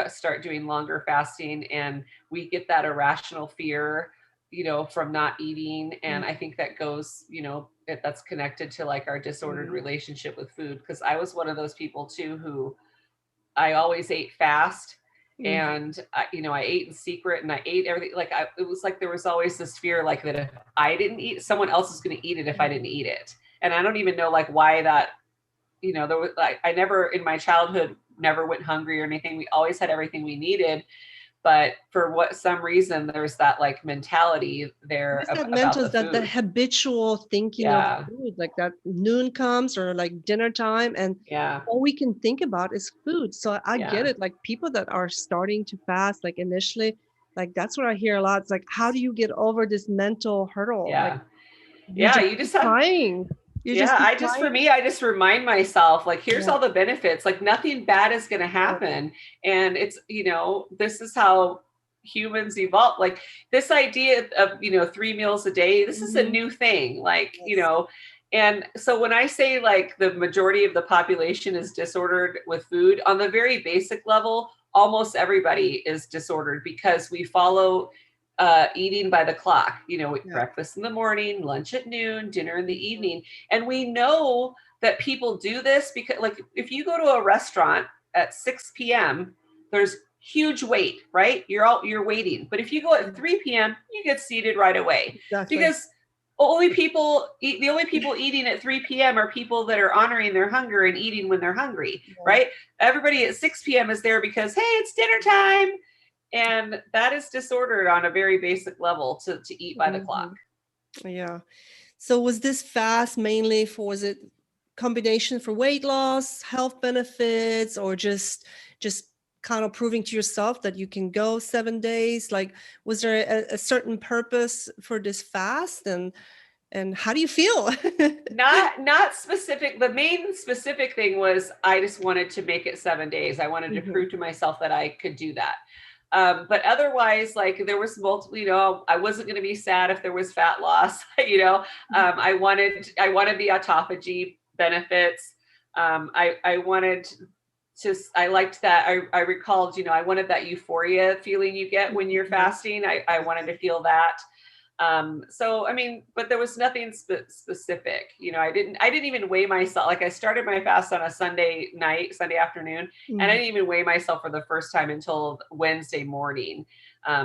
S2: start doing longer fasting, and we get that irrational fear, from not eating. And I think that goes, that's connected to like our disordered
S1: Yeah.
S2: relationship with food. Because I was one of those people too, who I always ate fast.
S1: Mm-hmm.
S2: And I ate in secret, and I ate everything. Like it was like there was always this fear, like that if I didn't eat, someone else is going to eat it if I didn't eat it. And I don't even know like why that, there was like, I never in my childhood never went hungry or anything. We always had everything we needed. But for some reason, there's that like mentality there
S1: What is that
S2: about
S1: mental,
S2: the
S1: that
S2: food.
S1: habitual thinking of
S2: Yeah.
S1: food, like that noon comes or like dinner time, and
S2: Yeah.
S1: all we can think about is food. So I get
S2: Yeah.
S1: it. Like people that are starting to fast, like initially, like that's what I hear a lot. It's like, how do you get over this mental hurdle? Like
S2: Yeah.
S1: you
S2: Yeah.
S1: just
S2: You
S1: keep
S2: just have,
S1: trying. You just
S2: Yeah,
S1: keep
S2: for
S1: trying.
S2: me, I just remind myself, like, here's
S1: Yeah.
S2: all the benefits, like nothing bad is going to
S1: Yeah.
S2: happen. And it's, this is how humans evolve. Like this idea of, 3 meals a day, this is a
S1: Mhm.
S2: new thing. Like,
S1: Yes.
S2: and so when I say like the majority of the population is disordered with food, on the very basic level, almost everybody is disordered because we follow eating by the clock,
S1: Yeah.
S2: breakfast in the morning, lunch at noon, dinner in the evening. And we know that people do this because, like, if you go to a restaurant at 6 p.m., there's huge wait, right? You're waiting. But if you go at 3 p.m., you get seated right away
S1: Exactly.
S2: because the only people eating at 3 p.m. are people that are honoring their hunger and eating when they're hungry,
S1: Yeah.
S2: right? Everybody at 6 p.m. is there because, hey, it's dinner time. And that is disordered on a very basic level to eat by the clock.
S1: Mhm. Yeah. So was this fast mainly for, was it combination for weight loss, health benefits, or just kind of proving to yourself that you can go 7 days? Like, was there a certain purpose for this fast, and how do you feel?
S2: Not specific. The main specific thing was I just wanted to make it 7 days. I wanted to
S1: Mhm.
S2: prove to myself that I could do that. But otherwise, like there was multiple, I wasn't going to be sad if there was fat loss. I wanted the autophagy benefits. I wanted I liked that. I recalled, I wanted that euphoria feeling you get when you're
S1: Mhm.
S2: fasting. I wanted to feel that. So I mean, but there was nothing specific. I didn't even weigh myself. Like I started my fast on a Sunday afternoon, and I
S1: Mhm.
S2: didn't even weigh myself for the first time until Wednesday morning,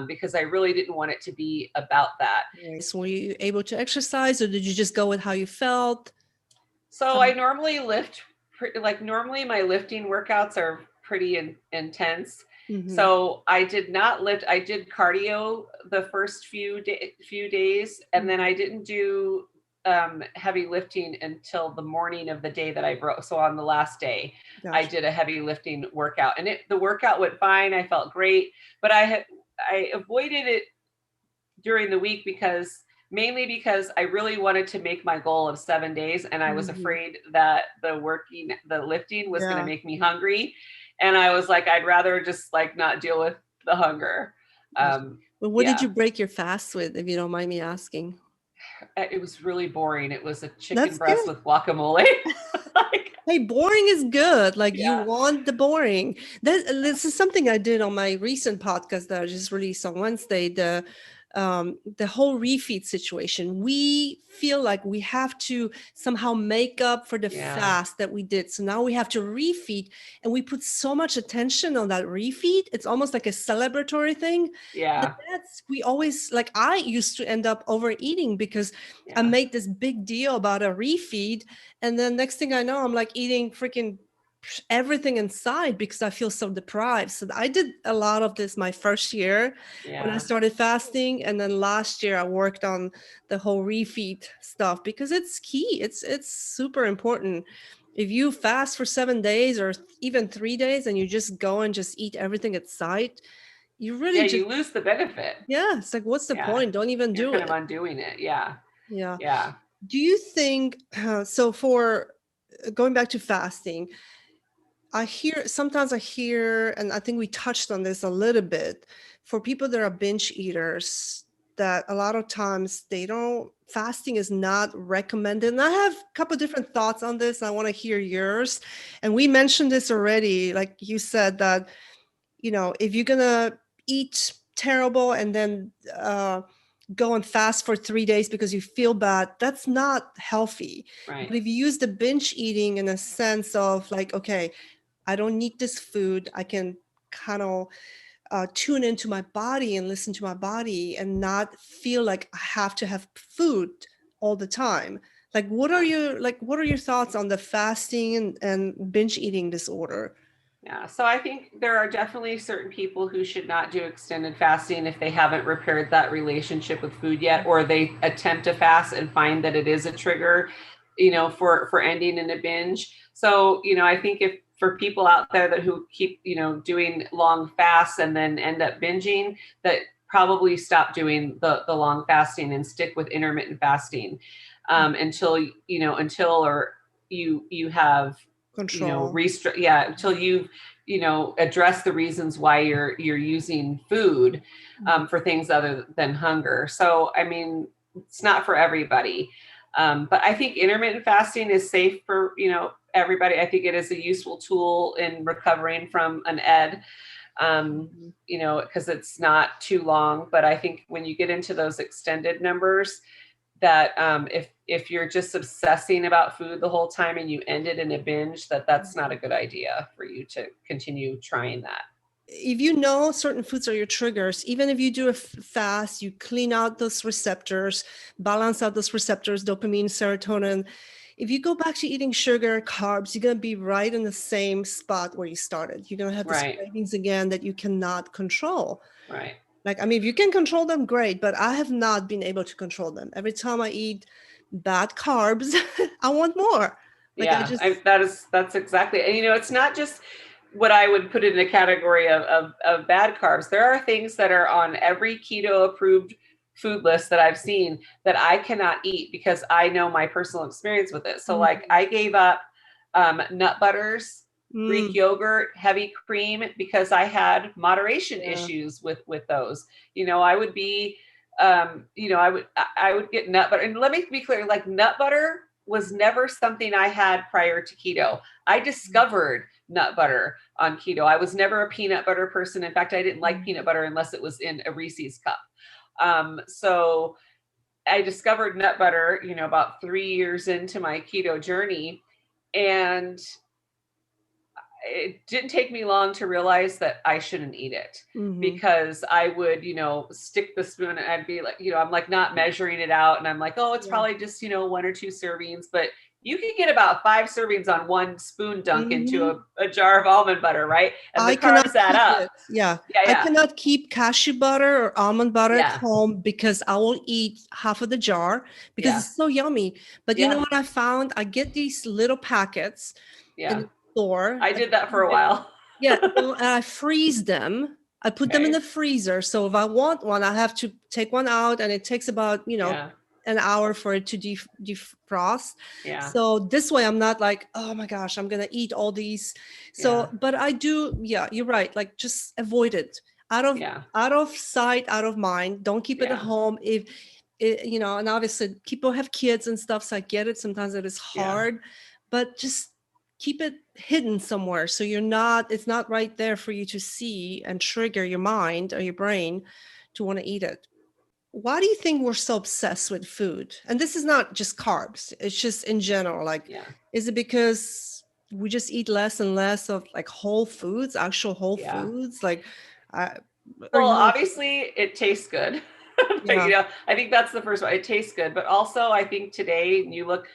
S2: because I really didn't want it to be about that.
S1: Right. So were you able to exercise, or did you just go with how you felt?
S2: So I
S1: Um,
S2: normally lift, like normally my lifting workouts are pretty intense.
S1: mhm.
S2: So I did not lift. I did cardio the first few days, and then
S1: Mhm.
S2: I didn't do heavy lifting until the morning of the day that I broke. So on the last day, I
S1: Gotcha.
S2: did a heavy lifting workout, and the workout went fine. I felt great, but I avoided it during the week mainly because I really wanted to make my goal of 7 days, and I was
S1: Mhm.
S2: afraid that the lifting was going to
S1: Yeah.
S2: make me hungry. And I was like, I'd rather just like not deal with the hunger.
S1: Gotcha. Well, what did
S2: Yeah,
S1: you break your fast with, if you don't mind me asking?
S2: it was really boring. It was a chicken
S1: That's
S2: breast
S1: good.
S2: with guacamole. Like,
S1: Hey, boring is good. Like, you
S2: yeah,
S1: want the boring. This is something I did on my recent podcast that I just released on Wednesday. The whole refeed situation. We feel like we have to somehow make up for the
S2: yeah,
S1: fast that we did. So now we have to refeed, and we put so much attention on that refeed. It's almost like a celebratory thing. And
S2: yeah,
S1: that's, we always, like, I used to end up overeating because I
S2: yeah.
S1: made this big deal about a refeed, and then next thing I know, I'm like eating freaking everything inside because I feel so deprived. So I did a lot of this my first year when I
S2: Yeah.
S1: started fasting. And then last year I worked on the whole refeed stuff because it's key. It's super important. If you fast for 7 days or even 3 days and you just go and just eat everything at sight, you
S2: Yeah,
S1: really just,
S2: you lose the benefit.
S1: yeah, it's like, what's the
S2: Yeah.
S1: point? Don't even
S2: You're
S1: do
S2: kind of
S1: it.
S2: undoing it. Yeah.
S1: Yeah.
S2: Yeah.
S1: Do you think, so for going back to fasting, sometimes I hear, and I think we touched on this a little bit, for people that are binge eaters, that a lot of times fasting is not recommended. And I have a couple different thoughts on this. I want to hear yours. And we mentioned this already. Like you said that, if you're going to eat terrible and then go and fast for 3 days because you feel bad, that's not healthy.
S2: Right.
S1: But if you use the binge eating in a sense of like, okay, I don't need this food. I can kind of tune into my body and listen to my body and not feel like I have to have food all the time. Like, what are your thoughts on the fasting and binge eating disorder?
S2: Yeah. So I think there are definitely certain people who should not do extended fasting if they haven't repaired that relationship with food yet, or they attempt to fast and find that it is a trigger, for ending in a binge. So, I think if for people out there who keep, doing long fasts and then end up binging, that probably stop doing the long fasting and stick with intermittent fasting. until or you have
S1: Control.
S2: until you've address the reasons why you're using food for things other than hunger. So I mean, it's not for everybody, but I think intermittent fasting is safe for everybody. I think it is a useful tool in recovering from an ed, because it's not too long. But I think when you get into those extended numbers, that if you're just obsessing about food the whole time and you end it in a binge, that's not a good idea for you to continue trying that.
S1: If you know certain foods are your triggers, even if you do a fast, you clean out those receptors, balance out those receptors, dopamine, serotonin. If you go back to eating sugar, carbs, you're going to be right in the same spot where you started. You're going to have these cravings again that you cannot control.
S2: Right.
S1: Like, I mean, if you can control them, great, but I have not been able to control them. Every time I eat bad carbs, I want more. Like,
S2: that's exactly. And it's not just what I would put in a category of bad carbs. There are things that are on every keto approved food list that I've seen that I cannot eat because I know my personal experience with it. So like I gave up nut butters, Greek yogurt, heavy cream, because I had moderation issues with those. I would be I would get nut butter. And let me be clear, like nut butter was never something I had prior to keto. I discovered nut butter on keto. I was never a peanut butter person. In fact, I didn't like peanut butter unless it was in a Reese's cup. So I discovered nut butter, about 3 years into my keto journey. And it didn't take me long to realize that I shouldn't eat it because I would, stick the spoon and I'd be like, I'm like not measuring it out. And I'm like, oh, it's probably just, 1 or 2 servings, but you can get about 5 servings on 1 spoon dunk into a jar of almond butter, right? And the carbs add up.
S1: I cannot keep cashew butter or almond butter at home because I will eat half of the jar because it's so yummy. But you know what I found? I get these little packets in the store.
S2: I did that for a while.
S1: And I freeze them. I put them in the freezer. So if I want one, I have to take one out and it takes about, an hour for it to defrost. So this way I'm not like, oh my gosh, I'm going to eat all these. So, but I do, you're right. Like just avoid it out of sight, out of mind. Don't keep it at home. If it, and obviously people have kids and stuff. So I get it. Sometimes it is hard, but just keep it hidden somewhere. So it's not right there for you to see and trigger your mind or your brain to want to eat it. Why do you think we're so obsessed with food? And this is not just carbs. It's just in general. Like, is it because we just eat less and less of like whole foods, actual whole foods? Like,
S2: well, obviously it tastes good. I think that's the first one. It tastes good, but also I think today you look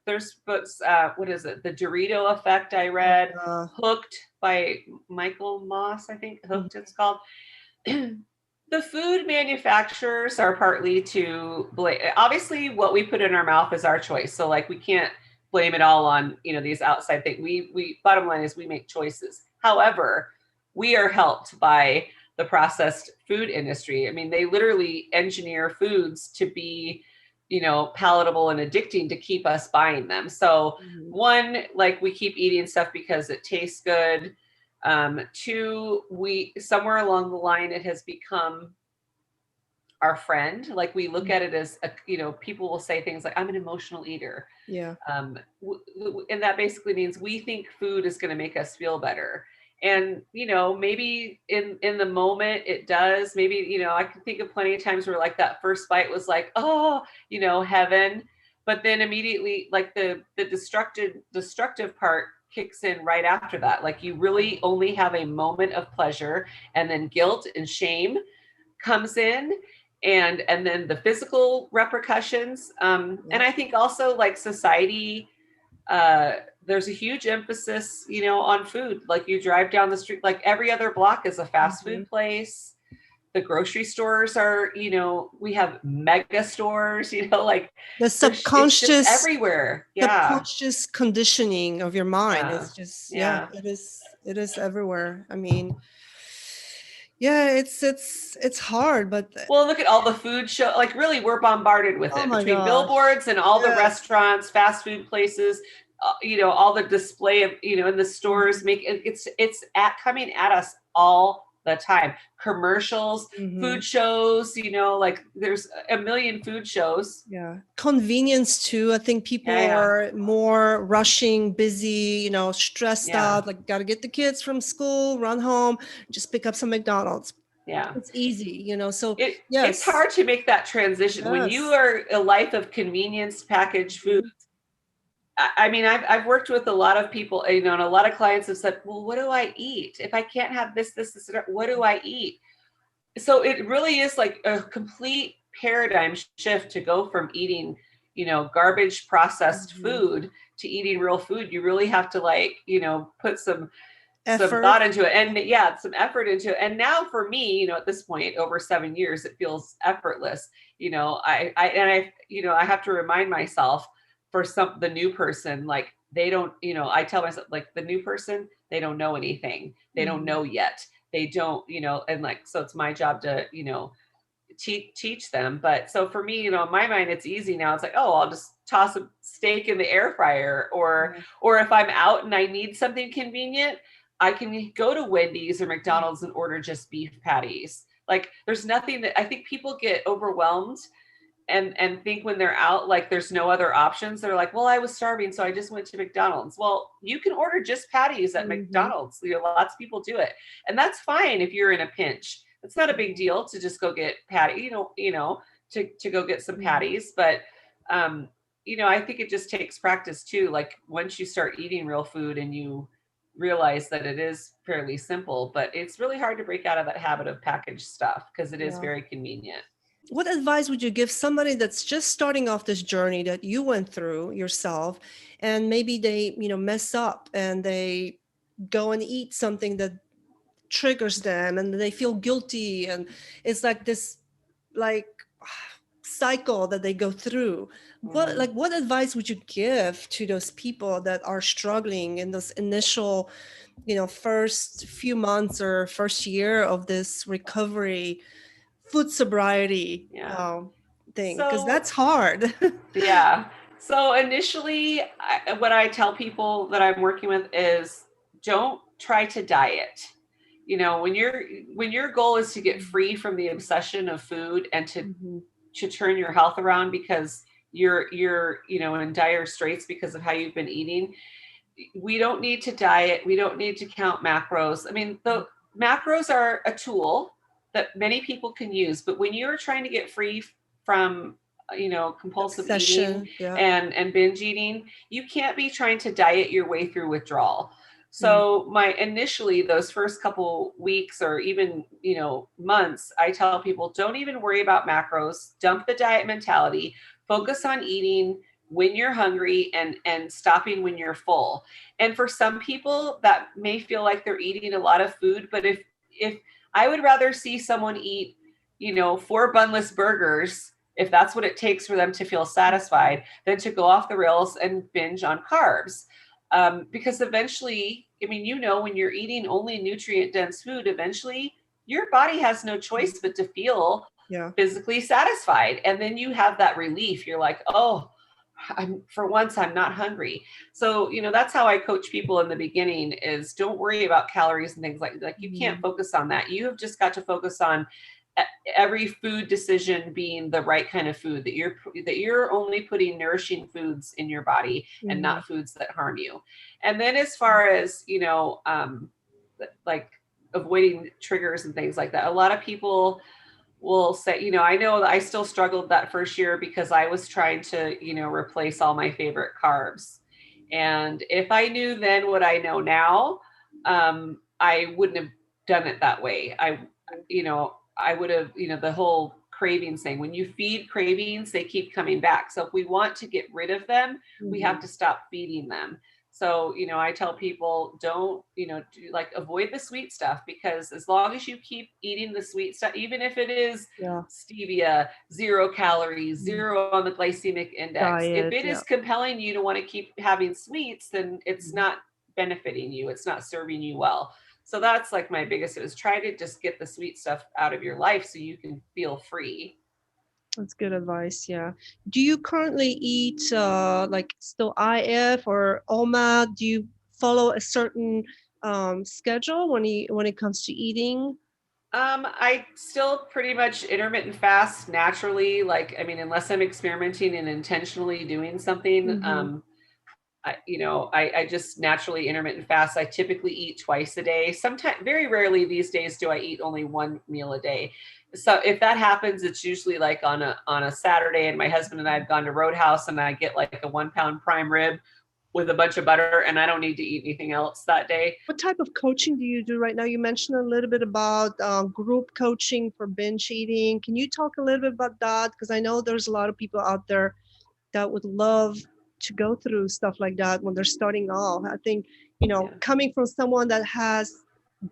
S2: there's books. What is it? The Dorito Effect. I read Hooked by Michael Moss. I think Hooked it's called. The food manufacturers are partly to blame. Obviously, what we put in our mouth is our choice. So like we can't blame it all on these outside things. We bottom line is we make choices. However, we are helped by the processed food industry. I mean, they literally engineer foods to be palatable and addicting to keep us buying them. So one, like we keep eating stuff because it tastes good. 2, we somewhere along the line it has become our friend. Like we look at it as people will say things like, I'm an emotional eater. And that basically means we think food is going to make us feel better. And maybe in the moment it does. Maybe I can think of plenty of times where like that first bite was like, oh, heaven. But then immediately like the destructive part kicks in right after that. Like you really only have a moment of pleasure, and then guilt and shame comes in, and then the physical repercussions. And I think also like society, there's a huge emphasis, on food. Like you drive down the street, like every other block is a fast food place. The grocery stores are, we have mega stores, like
S1: the subconscious
S2: everywhere.
S1: Subconscious conditioning of your mind is just, it is everywhere. I mean, Yeah, it's hard, but
S2: Well, look at all the food show. Like, really, we're bombarded with
S1: oh
S2: it
S1: my
S2: between
S1: gosh.
S2: billboards and all the
S1: Yes.
S2: restaurants, fast food places. All the display of in the stores make it's at coming at us all the time. Commercials,
S1: Mm-hmm.
S2: food shows. Like there's a million food shows.
S1: Yeah. Convenience too. I think people
S2: Yeah,
S1: are more rushing, busy, stressed
S2: yeah,
S1: out, like got to get the kids from school, run home, just pick up some McDonald's.
S2: yeah.
S1: It's easy, so
S2: It's
S1: yes.
S2: hard to make that transition when you
S1: Yes.
S2: are a life of convenience packaged food.
S1: Mhm.
S2: I mean, I've worked with a lot of people, and a lot of clients have said, well, what do I eat? If I can't have this, what do I eat? So it really is like a complete paradigm shift to go from eating, garbage processed
S1: Mhm.
S2: food to eating real food. You really have to put some
S1: Effort.
S2: thought into it, and yeah, some effort into it. And now for me, at this point, over 7 years, it feels effortless. I have to remind myself, for the new person, like, they don't, I tell myself, like, the new person, they don't know anything, they don't
S1: Mhm.
S2: know yet, they don't, and like, so it's my job to teach them. But so for me, in my mind, it's easy now. It's like, oh, I'll just toss a steak in the air fryer, or
S1: Yeah.
S2: if I'm out and I need something convenient, I can go to Wendy's or McDonald's and order just beef patties. Like, there's nothing that I think people get overwhelmed and think when they're out, like, there's no other options. They're like, well, I was starving, so I just went to McDonald's. Well, you can order just patties at
S1: Mhm.
S2: McDonald's. Lots of people do it, and that's fine if you're in a pinch. It's not a big
S1: Mhm.
S2: deal to just go get patty, to go get some
S1: Mhm.
S2: patties. But um, I think it just takes practice too. Like, once you start eating real food and you realize that it is fairly simple, but it's really hard to break out of that habit of packaged stuff because it is
S1: Yeah.
S2: very convenient.
S1: What advice would you give somebody that's just starting off this journey that you went through yourself, and maybe they, mess up and they go and eat something that triggers them and they feel guilty, and it's like this, like, cycle that they go through.
S2: Mhm.
S1: What advice would you give to those people that are struggling in those initial, first few months or first year of this recovery, food sobriety
S2: Yeah.
S1: thing, because
S2: So,
S1: that's hard.
S2: yeah. So initially, what I tell people that I'm working with is, don't try to diet. When your goal is to get free from the obsession of food and to
S1: Mhm.
S2: turn your health around, because you're in dire straits because of how you've been eating, we don't need to diet. We don't need to count macros. I mean, the macros are a tool that many people can use, but when you're trying to get free from compulsive eating
S1: Obsession. Yeah.
S2: and binge eating, you can't be trying to diet your way through withdrawal.
S1: Mm.
S2: So initially, those first couple weeks or even months, I tell people, don't even worry about macros. Dump the diet mentality. Focus on eating when you're hungry and stopping when you're full. And for some people, that may feel like they're eating a lot of food, but if I would rather see someone eat 4 bunless burgers, if that's what it takes for them to feel satisfied, than to go off the rails and binge on carbs. Because eventually, I mean, when you're eating only nutrient dense food, eventually your body has no choice but to feel
S1: Yeah.
S2: physically satisfied. And then you have that relief. You're like, oh, for once, I'm not hungry. So, that's how I coach people in the beginning, is don't worry about calories and things like you can't
S1: Mhm.
S2: focus on that. You have just got to focus on every food decision being the right kind of food, that you're only putting nourishing foods in your body and
S1: Mhm.
S2: not foods that harm you. And then, as far as like avoiding triggers and things like that, a lot of people will say, I know that I still struggled that first year because I was trying to replace all my favorite carbs. And if I knew then what I know now, I wouldn't have done it that way. I would have, the whole cravings thing. When you feed cravings, they keep coming back. So if we want to get rid of them, we have
S1: Mhm.
S2: to stop feeding them. So, I tell people, don't, avoid the sweet stuff, because as long as you keep eating the sweet stuff, even if it is
S1: Yeah.
S2: stevia, 0 calories,
S1: Mhm.
S2: 0 on the glycemic index, if
S1: Diet.
S2: it
S1: Yeah.
S2: is compelling you to want to keep having sweets, then it's
S1: Mhm.
S2: not benefiting you. It's not serving you well. So that's like my biggest, is try to just get the sweet stuff out of your life so you can feel free.
S1: That's good advice. Yeah. Do you currently eat like still IF or OMA? Do you follow a certain schedule when it comes to eating?
S2: I still pretty much intermittent fast naturally. Like, I mean, unless I'm experimenting and intentionally doing something,
S1: Hmm.
S2: I just naturally intermittent fast. I typically eat twice a day. Sometimes, very rarely these days do I eat only one meal a day. So if that happens, it's usually like on a Saturday, and my husband and I have gone to Roadhouse, and I get like a 1 pound prime rib with a bunch of butter, and I don't need to eat anything else that day.
S1: What type of coaching do you do right now? You mentioned a little bit about group coaching for binge eating. Can you talk a little bit about that? Because I know there's a lot of people out there that would love to go through stuff like that when they're starting off. I think,
S2: Yeah.
S1: coming from someone that has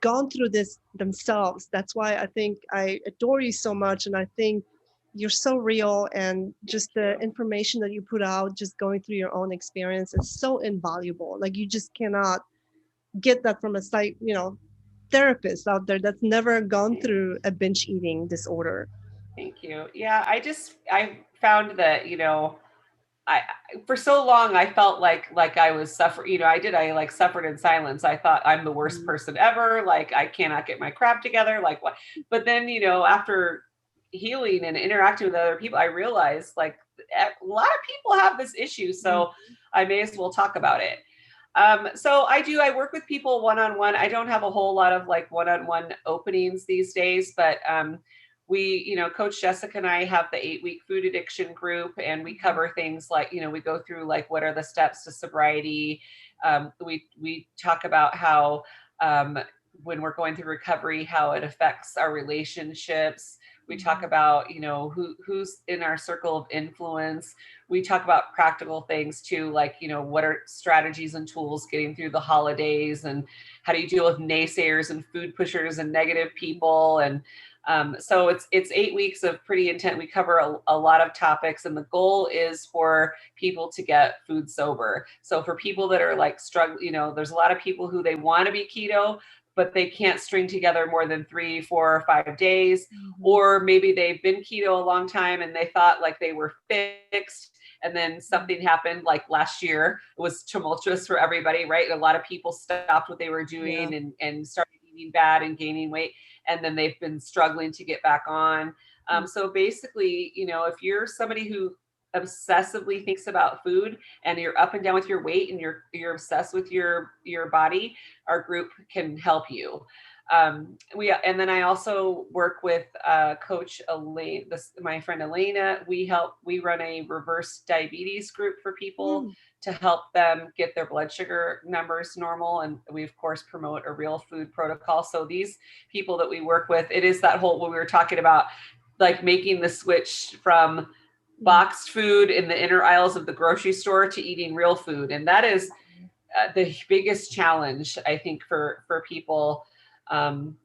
S1: gone through this themselves, that's why I think I adore you so much. And I think you're so real, and
S2: Thank
S1: just the
S2: you.
S1: information that you put out, just going through your own experience, is so invaluable. Like, you just cannot get that from a therapist out there that's never gone through a binge eating disorder.
S2: Thank you. Yeah, I found that, I for so long I felt like I was suffering. I like suffered in silence. I thought I'm the worst
S1: Mhm.
S2: person ever. Like, I cannot get my crap together. Like, what? But then, after healing and interacting with other people, I realized like a lot of people have this issue. So I may as well talk about it. So I work with people one on one. I don't have a whole lot of like one on one openings these days, but Coach Jessica and I have the 8-week food addiction group, and we cover things like, we go through like what are the steps to sobriety. We talk about how, when we're going through recovery, how it affects our relationships. We talk about, who's in our circle of influence. We talk about practical things too, like, what are strategies and tools getting through the holidays, and how do you deal with naysayers and food pushers and negative people. And so it's 8 weeks of pretty intense. We cover a lot of topics, and the goal is for people to get food sober. So for people that are like struggling, there's a lot of people who they want to be keto, but they can't string together more than 3, 4, or 5 days.
S1: Mhm.
S2: Or maybe they've been keto a long time and they thought like they were fixed. And then something happened like last year. It was tumultuous for everybody, right? A lot of people stopped what they were
S1: Yeah.
S2: doing and started eating bad and gaining weight. And then they've been struggling to get back on. So basically, if you're somebody who obsessively thinks about food, and you're up and down with your weight, and you're obsessed with your body, our group can help you. And then I also work with Coach Elaine, my friend Elena. We run a reverse diabetes group for people
S1: Mm.
S2: to help them get their blood sugar numbers normal. And we of course promote a real food protocol. So these people that we work with, it is that whole, what we were talking about, like making the switch from boxed food in the inner aisles of the grocery store to eating real food. And that is the biggest challenge, I think, for people. Um,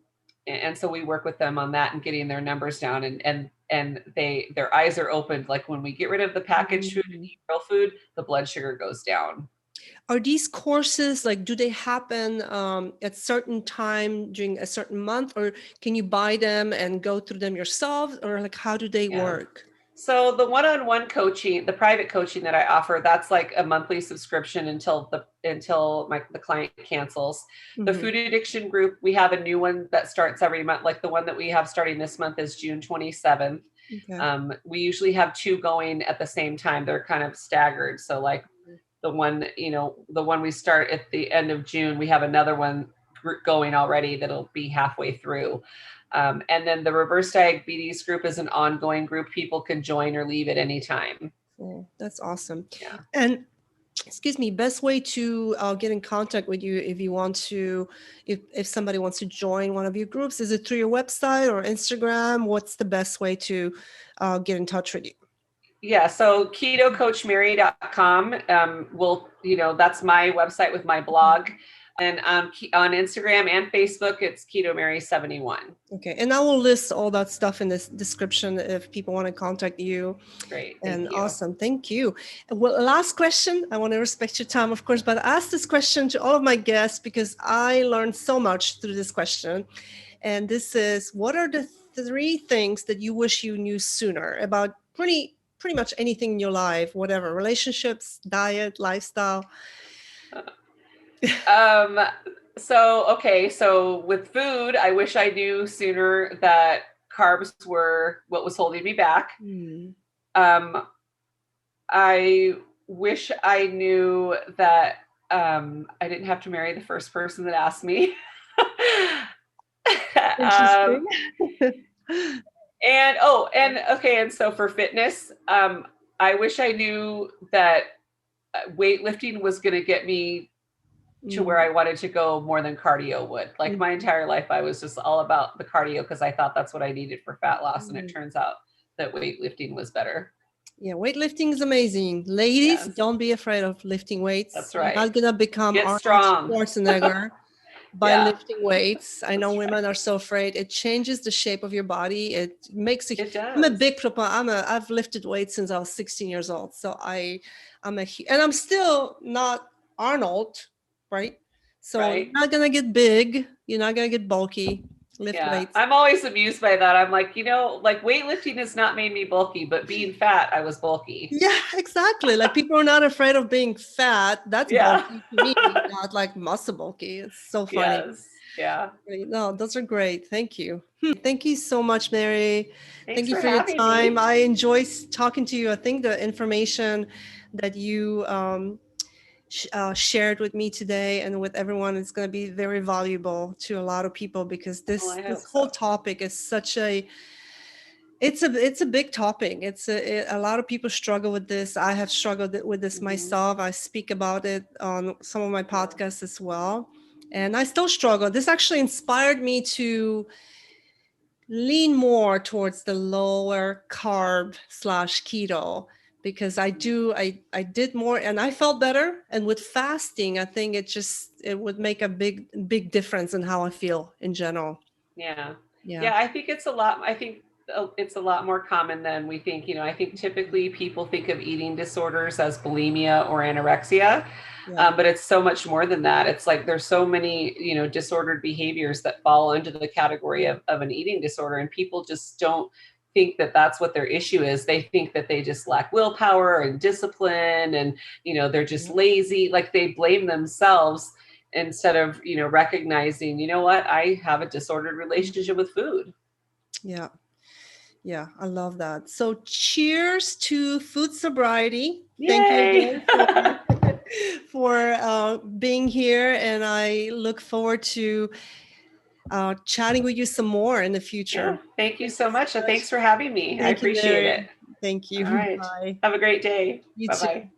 S2: and so we work with them on that and getting their numbers down, and their eyes are opened. Like, when we get rid of the packaged food and
S1: Mhm.
S2: eat real food, the blood sugar goes down.
S1: Are these courses, like, do they happen at certain time during a certain month, or can you buy them and go through them yourself, or like how do they
S2: Yeah.
S1: work?
S2: So the one-on-one coaching, the private coaching that I offer, that's like a monthly subscription until the client cancels. The
S1: Hmm.
S2: food addiction group, we have a new one that starts every month. Like, the one that we have starting this month is June 27th.
S1: Okay.
S2: We usually have two going at the same time. They're kind of staggered. So like the one we start at the end of June, we have another one going already that'll be halfway through. And then the reverse diabetes group is an ongoing group. People can join or leave at any time.
S1: Cool. That's awesome.
S2: Yeah.
S1: And excuse me, best way to get in contact with you if you want to, if somebody wants to join one of your groups, is it through your website or Instagram? What's the best way to get in touch with you?
S2: Yeah, so ketocoachmary.com that's my website with my blog. And on Instagram and Facebook, it's Keto Mary 71.
S1: Okay. And I will list all that stuff in this description if people want to contact you.
S2: Great.
S1: And
S2: Thank you.
S1: awesome. Thank you. Well, last question. I want to respect your time, of course, but I ask this question to all of my guests because I learned so much through this question. And this is, what are the 3 things that you wish you knew sooner about pretty much anything in your life, whatever, relationships, diet, lifestyle?
S2: So with food, I wish I knew sooner that carbs were what was holding me back. I wish I knew that I didn't have to marry the first person that asked me.
S1: Interesting.
S2: And so for fitness, I wish I knew that weightlifting was going to get me to where I wanted to go more than cardio would. Like my entire life, I was just all about the cardio because I thought that's what I needed for fat loss. And it turns out that weightlifting was better.
S1: Yeah, weightlifting is amazing. Ladies, don't be afraid of lifting weights.
S2: That's right.
S1: You're not going to become Arnold Schwarzenegger by lifting weights. I know women are so afraid. It changes the shape of your body. It makes it. I'm a big proponent. I've lifted weights since I was 16 years old. So and I'm still not Arnold, right? So you're not going to get big. You're not going to get bulky. Lift weights.
S2: I'm always amused by that. I'm like, like weightlifting has not made me bulky, but being fat, I was bulky.
S1: Yeah, exactly. Like people are not afraid of being fat. That's bulky to me, not like muscle bulky. It's so funny.
S2: Yes. Yeah.
S1: No, those are great. Thank you. Thank you so much, Mary.
S2: Thank
S1: you for your time. I enjoy talking to you. I think the information that you shared with me today and with everyone is going to be very valuable to a lot of people because this whole topic is such it's a big topic. A lot of people struggle with this. I have struggled with this myself. I speak about it on some of my podcasts as well, and I still struggle. This actually inspired me to lean more towards the lower carb / keto. Because I did more and I felt better. And with fasting, I think it would make a big difference in how I feel in general.
S2: Yeah. I think it's a lot more common than we think. I think typically people think of eating disorders as bulimia or anorexia, but it's so much more than that. It's like there's so many, disordered behaviors that fall under the category of an eating disorder, and people just don't think that that's what their issue is. They think that they just lack willpower and discipline and, they're just lazy. Like they blame themselves instead of, recognizing, what, I have a disordered relationship with food.
S1: Yeah. Yeah. I love that. So cheers to food sobriety.
S2: Yay!
S1: Thank you again for being here. And I look forward to chatting with you some more in the future.
S2: Yeah, thank you so much. And thanks for having me. I appreciate it.
S1: Thank you.
S2: All right.
S1: Bye.
S2: Have a great day.
S1: You
S2: Bye-bye.
S1: too.